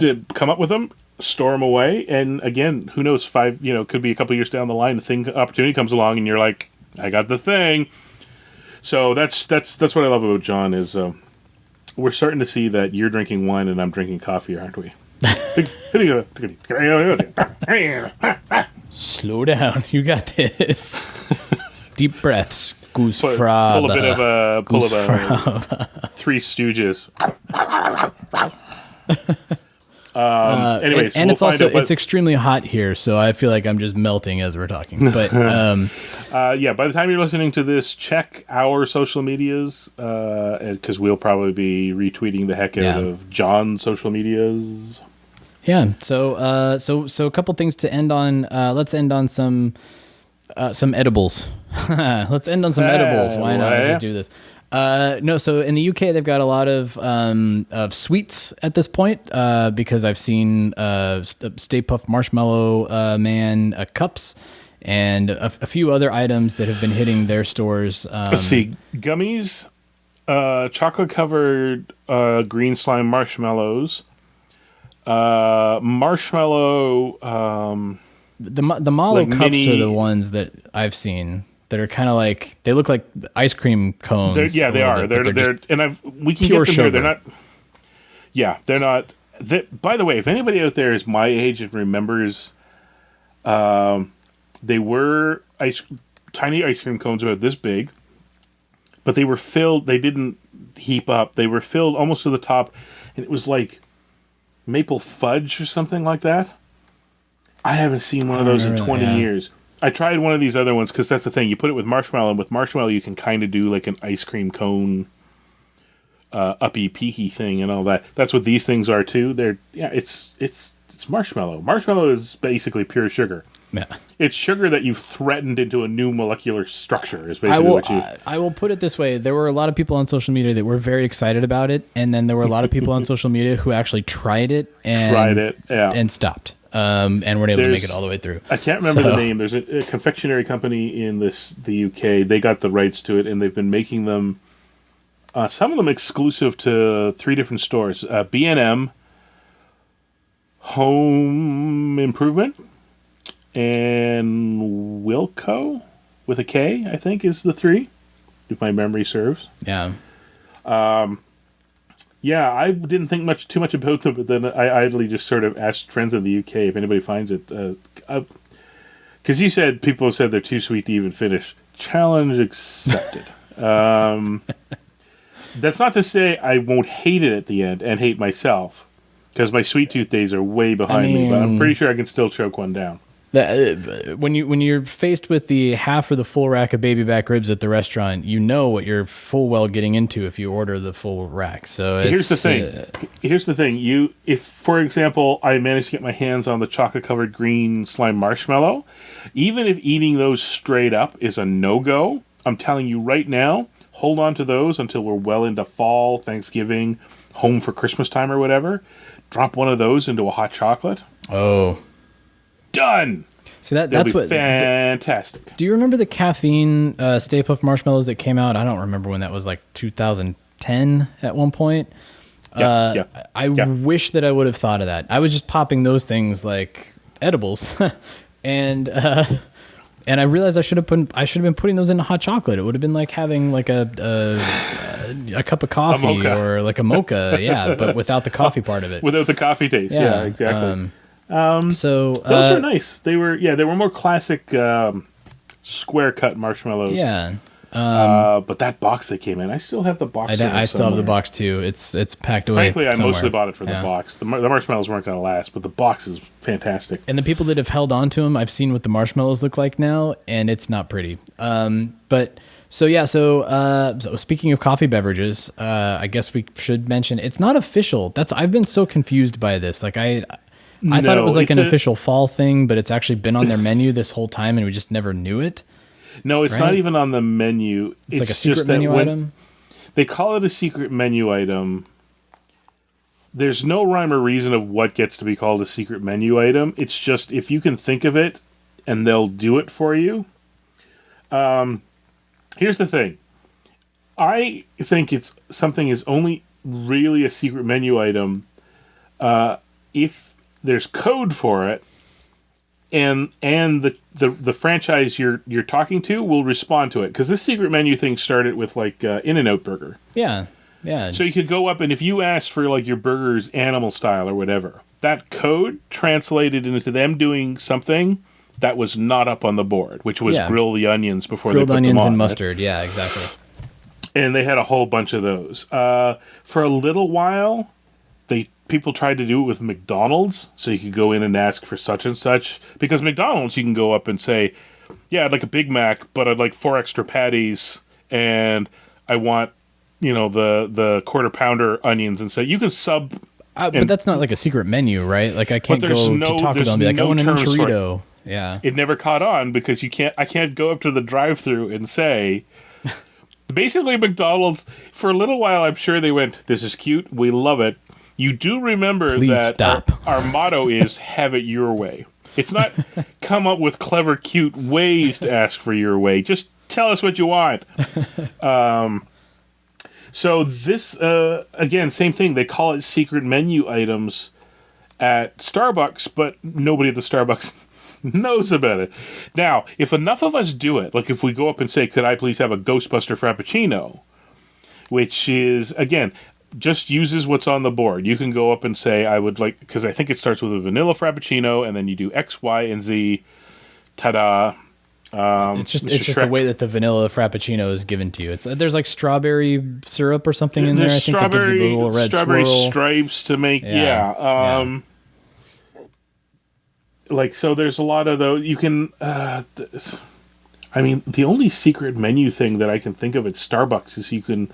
to come up with them, store them away, and again, who knows? Could be a couple years down the line, opportunity comes along, and you're like, I got the thing. So that's what I love about John is. We're starting to see that you're drinking wine and I'm drinking coffee, aren't we? Slow down. You got this. Deep breaths. Goosefraba. Pull a Three Stooges. Anyways, and it's also it's extremely hot here, so I feel like I'm just melting as we're talking. But by the time you're listening to this, check our social medias because we'll probably be retweeting the heck out of John's social medias. Yeah. So a couple things to end on. Let's end on some edibles. Let's end on some edibles. Why not? Let's just do this. So in the UK they've got a lot of sweets at this point because I've seen Stay Puft Marshmallow Man cups and a few other items that have been hitting their stores. Let's see, gummies, chocolate covered green slime marshmallows, marshmallow. The Malo cups are the ones that I've seen. That are kind of they look like ice cream cones. They are. They're we can get them here. They're not. Yeah, they're not. By the way, if anybody out there is my age and remembers, they were tiny ice cream cones about this big, but they were filled. They didn't heap up. They were filled almost to the top, and it was like maple fudge or something like that. I haven't seen one of those in 20 years. I tried one of these other ones because that's the thing. You put it with marshmallow, and with marshmallow you can kind of do like an ice cream cone, uppy peaky thing and all that. That's what these things are too. It's marshmallow. Marshmallow is basically pure sugar. Yeah. It's sugar that you've threatened into a new molecular structure. Is basically I will put it this way: there were a lot of people on social media that were very excited about it, and then there were a lot of people on social media who actually tried it and stopped, and weren't able to make it all the way through. I can't remember the name. There's a confectionery company in the UK. They got the rights to it, and they've been making them. Some of them exclusive to 3 different stores: B&M, Home Improvement, and Wilco with a K, I think, is the 3, if my memory serves. Yeah. Yeah, I didn't think too much about them, but then I idly just sort of asked friends in the UK if anybody finds it. Because you said people have said they're too sweet to even finish. Challenge accepted. That's not to say I won't hate it at the end and hate myself, because my sweet tooth days are way behind me, but I'm pretty sure I can still choke one down. When you're faced with the half or the full rack of baby back ribs at the restaurant, you know what you're full well getting into if you order the full rack. So here's the thing. If for example I managed to get my hands on the chocolate covered green slime marshmallow, even if eating those straight up is a no-go, I'm telling you right now, hold on to those until we're well into fall, Thanksgiving, home for Christmas time or whatever. Drop one of those into a hot chocolate. Oh. Done. See that's what fantastic. Do you remember the caffeine Stay Puft marshmallows that came out? I don't remember when that was, like 2010 at one point. I wish that I would have thought of that. I was just popping those things like edibles, and I realized I should have been putting those into hot chocolate. It would have been like having like a cup of coffee or like a mocha, yeah, but without the coffee part of it. Without the coffee taste, yeah exactly. So those are nice. They were more classic square cut marshmallows. Yeah. But that box they came in, I still have the box. I still have the box too. It's packed away. Frankly, I somewhere. mostly bought it for the box. The marshmallows weren't going to last, but the box is fantastic. And the people that have held on to them, I've seen what the marshmallows look like now, and it's not pretty. So speaking of coffee beverages, I guess we should mention it's not official. I've been so confused by this. Like I thought it was like an official fall thing, but it's actually been on their menu this whole time, and we just never knew it. No, it's not even on the menu. It's like a secret menu item? They call it a secret menu item. There's no rhyme or reason of what gets to be called a secret menu item. It's just if you can think of it, and they'll do it for you. Here's the thing. I think something is only really a secret menu item if there's code for it, and the franchise you're talking to will respond to it, because this secret menu thing started with like In-N-Out Burger. Yeah. So you could go up, and if you asked for like your burger's animal style or whatever, that code translated into them doing something that was not up on the board, which was grill the onions before they put them on. Grilled onions and mustard. Yeah, exactly. And they had a whole bunch of those. For a little while, people tried to do it with McDonald's, so you could go in and ask for such and such. Because McDonald's, you can go up and say, yeah, I'd like a Big Mac, but I'd like 4 extra patties, and I want, the quarter pounder onions, and say, you can sub... but that's not like a secret menu, right? Like I can't go to Taco Bell and be like, I want a churrito. Yeah. It never caught on because I can't go up to the drive-thru and say... Basically, McDonald's, for a little while, I'm sure they went, this is cute, we love it. You do remember our motto is have it your way. It's not come up with clever, cute ways to ask for your way. Just tell us what you want. So this, again, same thing. They call it secret menu items at Starbucks, but nobody at the Starbucks knows about it. Now, if enough of us do it, like if we go up and say, could I please have a Ghostbuster Frappuccino, which is, again... just uses what's on the board. You can go up and say, I would like, because I think it starts with a vanilla frappuccino, and then you do X, Y, and Z. Ta-da. It's just the way that the vanilla frappuccino is given to you. There's like strawberry syrup or something in there. I think that gives you the little red strawberry swirl. stripes to make, like, so there's a lot of those. You can, I mean, the only secret menu thing that I can think of at Starbucks is you can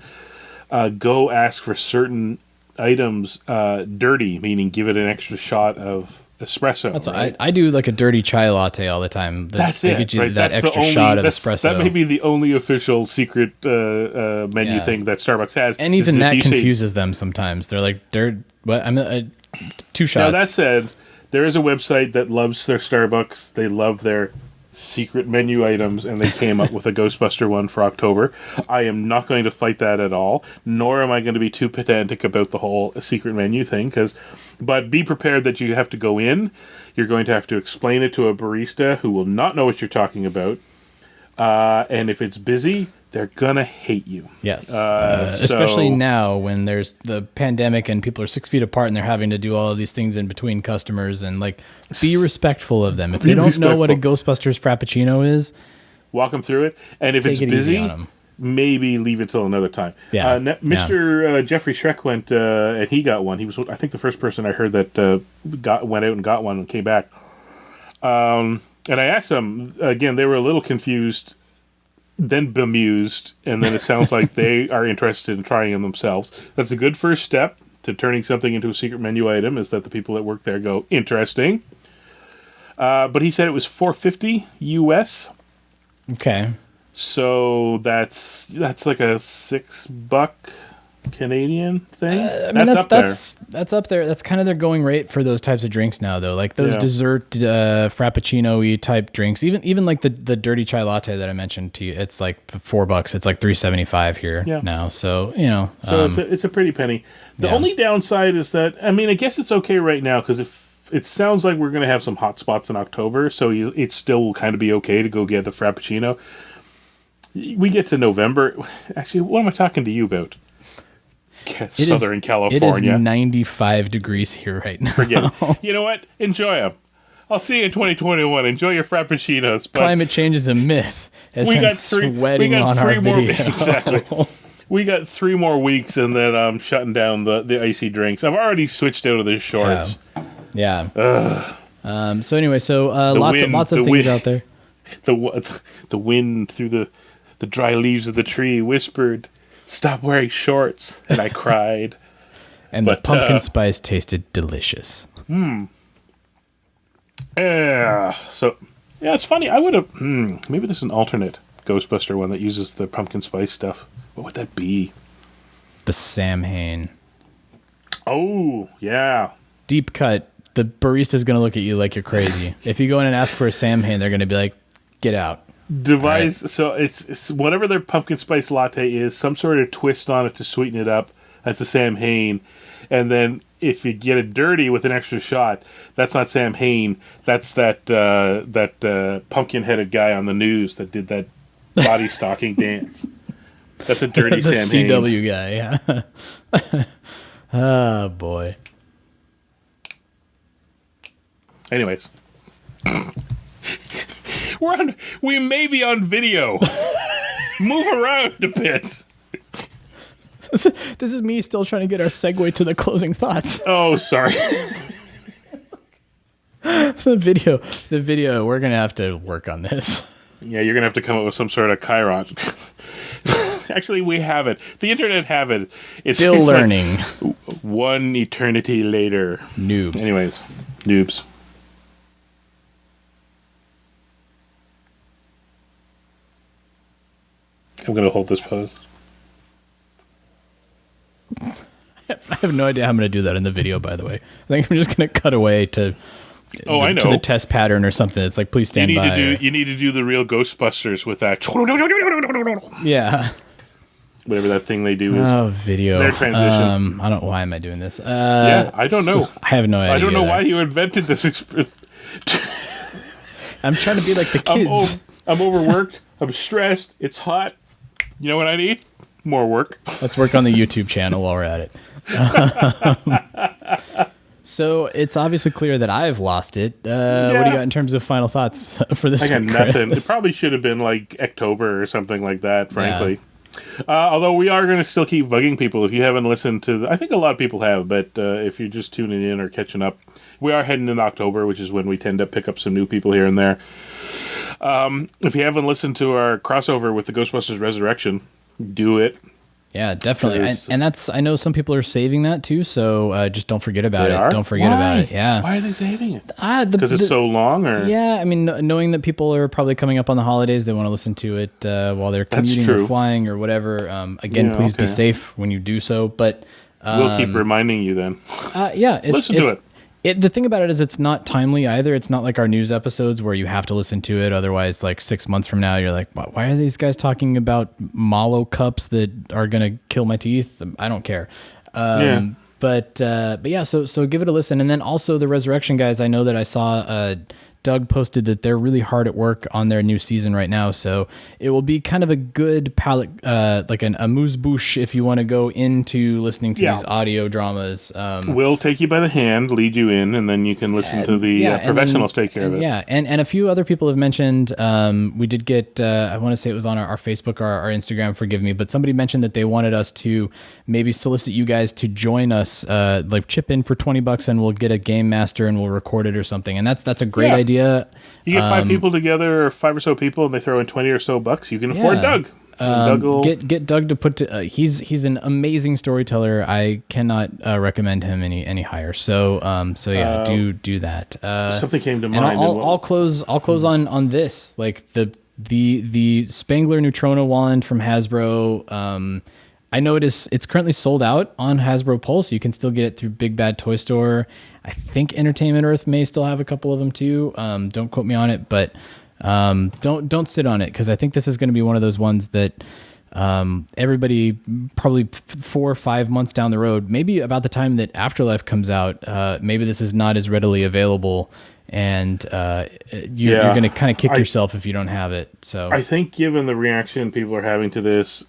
go ask for certain items dirty, meaning give it an extra shot of espresso. That's right? I do like a dirty chai latte all the time. That's it. Get you right? that that's extra shot of espresso. That may be the only official secret menu thing that Starbucks has. And even that confuses them sometimes. They're like, what? I'm 2 shots. Now, that said, there is a website that loves their Starbucks. They love their secret menu items, and they came up with a Ghostbuster one for October. I am not going to fight that at all, nor am I going to be too pedantic about the whole secret menu thing, but be prepared that you have to go in. You're going to have to explain it to a barista who will not know what you're talking about, and if it's busy, they're gonna hate you. Yes, especially now when there's the pandemic and people are 6 feet apart and they're having to do all of these things in between customers, and like, be respectful of them. If they don't know what a Ghostbusters Frappuccino is, walk them through it. And if it's busy, maybe leave it till another time. Yeah, Mr. Jeffrey Schreck went and he got one. He was, I think, the first person I heard that went out and got one and came back. And I asked them again. They were a little confused, then bemused, and then it sounds like they are interested in trying them themselves. That's a good first step to turning something into a secret menu item, is that the people that work there go, interesting. But he said it was $4.50 US. Okay. So that's like a $6 Canadian thing. I mean, that's up there. That's kind of their going rate for those types of drinks now, though. Like those dessert frappuccino-y type drinks. Even like the dirty chai latte that I mentioned to you, it's like $4. It's like $3.75 here now. So so it's a pretty penny. The only downside is that, I mean, I guess it's okay right now because if it sounds like we're going to have some hot spots in October, so it still will kind of be okay to go get a frappuccino. We get to November. Actually, what am I talking to you about? Southern California. It is 95 degrees here right now. Forget it. You know what? Enjoy them. I'll see you in 2021. Enjoy your frappuccinos. But climate change is a myth. We got three more. Exactly. We got 3 more weeks, and then I'm shutting down the icy drinks. I've already switched out of the shorts. Yeah. So anyway, lots of things out there. The wind through the dry leaves of the tree whispered, "Stop wearing shorts," and I cried. And the pumpkin spice tasted delicious. Yeah. So, yeah, it's funny. I would have... maybe there's an alternate Ghostbuster one that uses the pumpkin spice stuff. What would that be? The Samhain. Oh, yeah. Deep cut. The barista's going to look at you like you're crazy. If you go in and ask for a Samhain, they're going to be like, get out. Right. So it's whatever their pumpkin spice latte is, some sort of twist on it to sweeten it up. That's a Samhain. And then if you get it dirty with an extra shot, that's not Samhain. That's that pumpkin-headed guy on the news that did that body stocking dance. That's a dirty the Samhain. CW guy, yeah. Oh, boy. Anyways. We may be on video. Move around a bit. This is me still trying to get our segue to the closing thoughts. Oh, sorry. The video, we're going to have to work on this. Yeah, you're going to have to come up with some sort of Chiron. Actually, we have it. The internet have it. It's still learning. Like one eternity later. Noobs. Anyways, noobs. I'm going to hold this pose. I have no idea how I'm going to do that in the video, by the way. I think I'm just going to cut away to the test pattern or something. It's like, please stand by. You need to do the real Ghostbusters with that. Yeah. Whatever that thing they do is. Oh, video. Their transition. Why am I doing this? I don't know. I have no idea. I don't know why you invented this. I'm trying to be like the kids. I'm overworked. I'm stressed. It's hot. You know what I need? More work. Let's work on the YouTube channel while we're at it. So it's obviously clear that I've lost it. What do you got in terms of final thoughts for this? I got nothing. It probably should have been like October or something like that, frankly. Although we are going to still keep bugging people. If you haven't listened to... I think a lot of people have, but if you're just tuning in or catching up, we are heading into October, which is when we tend to pick up some new people here and there. If you haven't listened to our crossover with the Ghostbusters Resurrection, do it. Yeah, definitely. And that's, I know some people are saving that too, so just don't forget about it. Don't forget about it. Yeah. Why are they saving it? Because it's so long? Or? Yeah, I mean, knowing that people are probably coming up on the holidays, they want to listen to it while they're commuting or flying or whatever. Again, please be safe when you do so. But we'll keep reminding you then. Listen to it. The thing about it is it's not timely either. It's not like our news episodes where you have to listen to it. Otherwise, like 6 months from now, you're like, why are these guys talking about mallow cups that are going to kill my teeth? I don't care. But yeah, so give it a listen. And then also the Resurrection guys, I know that I saw Doug posted that they're really hard at work on their new season right now. So it will be kind of a good palette, like an amuse-bouche if you want to go into listening to these audio dramas. We'll take you by the hand, lead you in, and then you can listen to the professionals take care of it. Yeah, and a few other people have mentioned, we did get, I want to say it was on our Facebook or our Instagram, forgive me, but somebody mentioned that they wanted us to maybe solicit you guys to join us, like chip in for $20 and we'll get a game master and we'll record it or something. And that's a great idea. You get 5 people together, or 5 or so people, and they throw in 20 or so bucks. You can afford Doug. Doug will... Get Doug to put. He's an amazing storyteller. I cannot recommend him any higher. So do that. Something came to mind. And I'll close on this, like the Spengler Neutrona wand from Hasbro. I know it's currently sold out on Hasbro Pulse. You can still get it through Big Bad Toy Store. I think Entertainment Earth may still have a couple of them too. Don't quote me on it, but don't sit on it, because I think this is going to be one of those ones that everybody probably 4 or 5 months down the road, maybe about the time that Afterlife comes out, maybe this is not as readily available, and you're going to kind of kick yourself if you don't have it. So I think given the reaction people are having to this,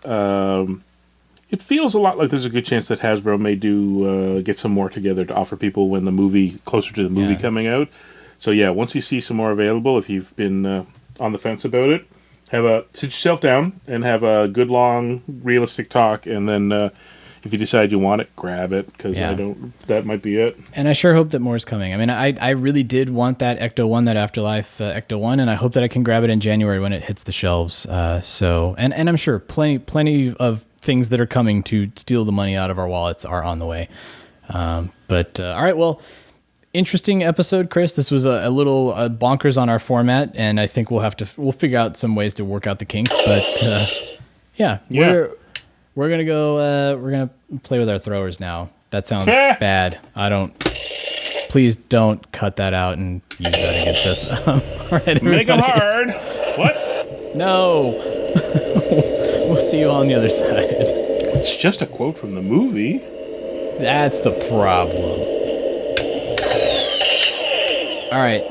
it feels a lot like there's a good chance that Hasbro may do get some more together to offer people when the movie, closer to the movie coming out. So yeah, once you see some more available, if you've been on the fence about it, sit yourself down and have a good long realistic talk, and then if you decide you want it, grab it, because that might be it. And I sure hope that more is coming. I mean, I really did want that Ecto-1, that Afterlife Ecto-1, and I hope that I can grab it in January when it hits the shelves. And I'm sure plenty of things that are coming to steal the money out of our wallets are on the way. All right, well, interesting episode, Chris. This was a little bonkers on our format, and I think we'll figure out some ways to work out the kinks. But we're gonna go. We're gonna play with our throwers now. That sounds bad. Please don't cut that out and use that against us. All right, make them hard. What? No. We'll see you on the other side. It's just a quote from the movie. That's the problem. All right.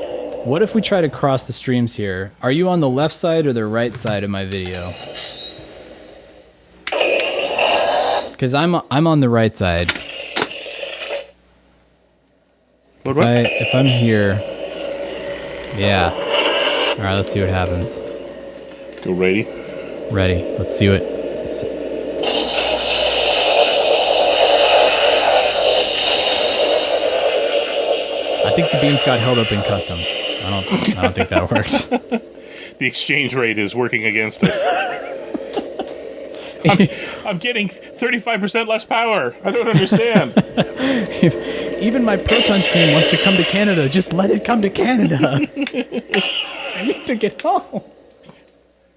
What if we try to cross the streams here? Are you on the left side or the right side of my video? Because I'm on the right side. If I'm here, yeah. All right. Let's see what happens. Go ready. Ready. Let's see what. I think the beams got held up in customs. I don't think that works. The exchange rate is working against us. I'm getting 35% less power. I don't understand. Even my proton stream wants to come to Canada. Just let it come to Canada. I need to get home.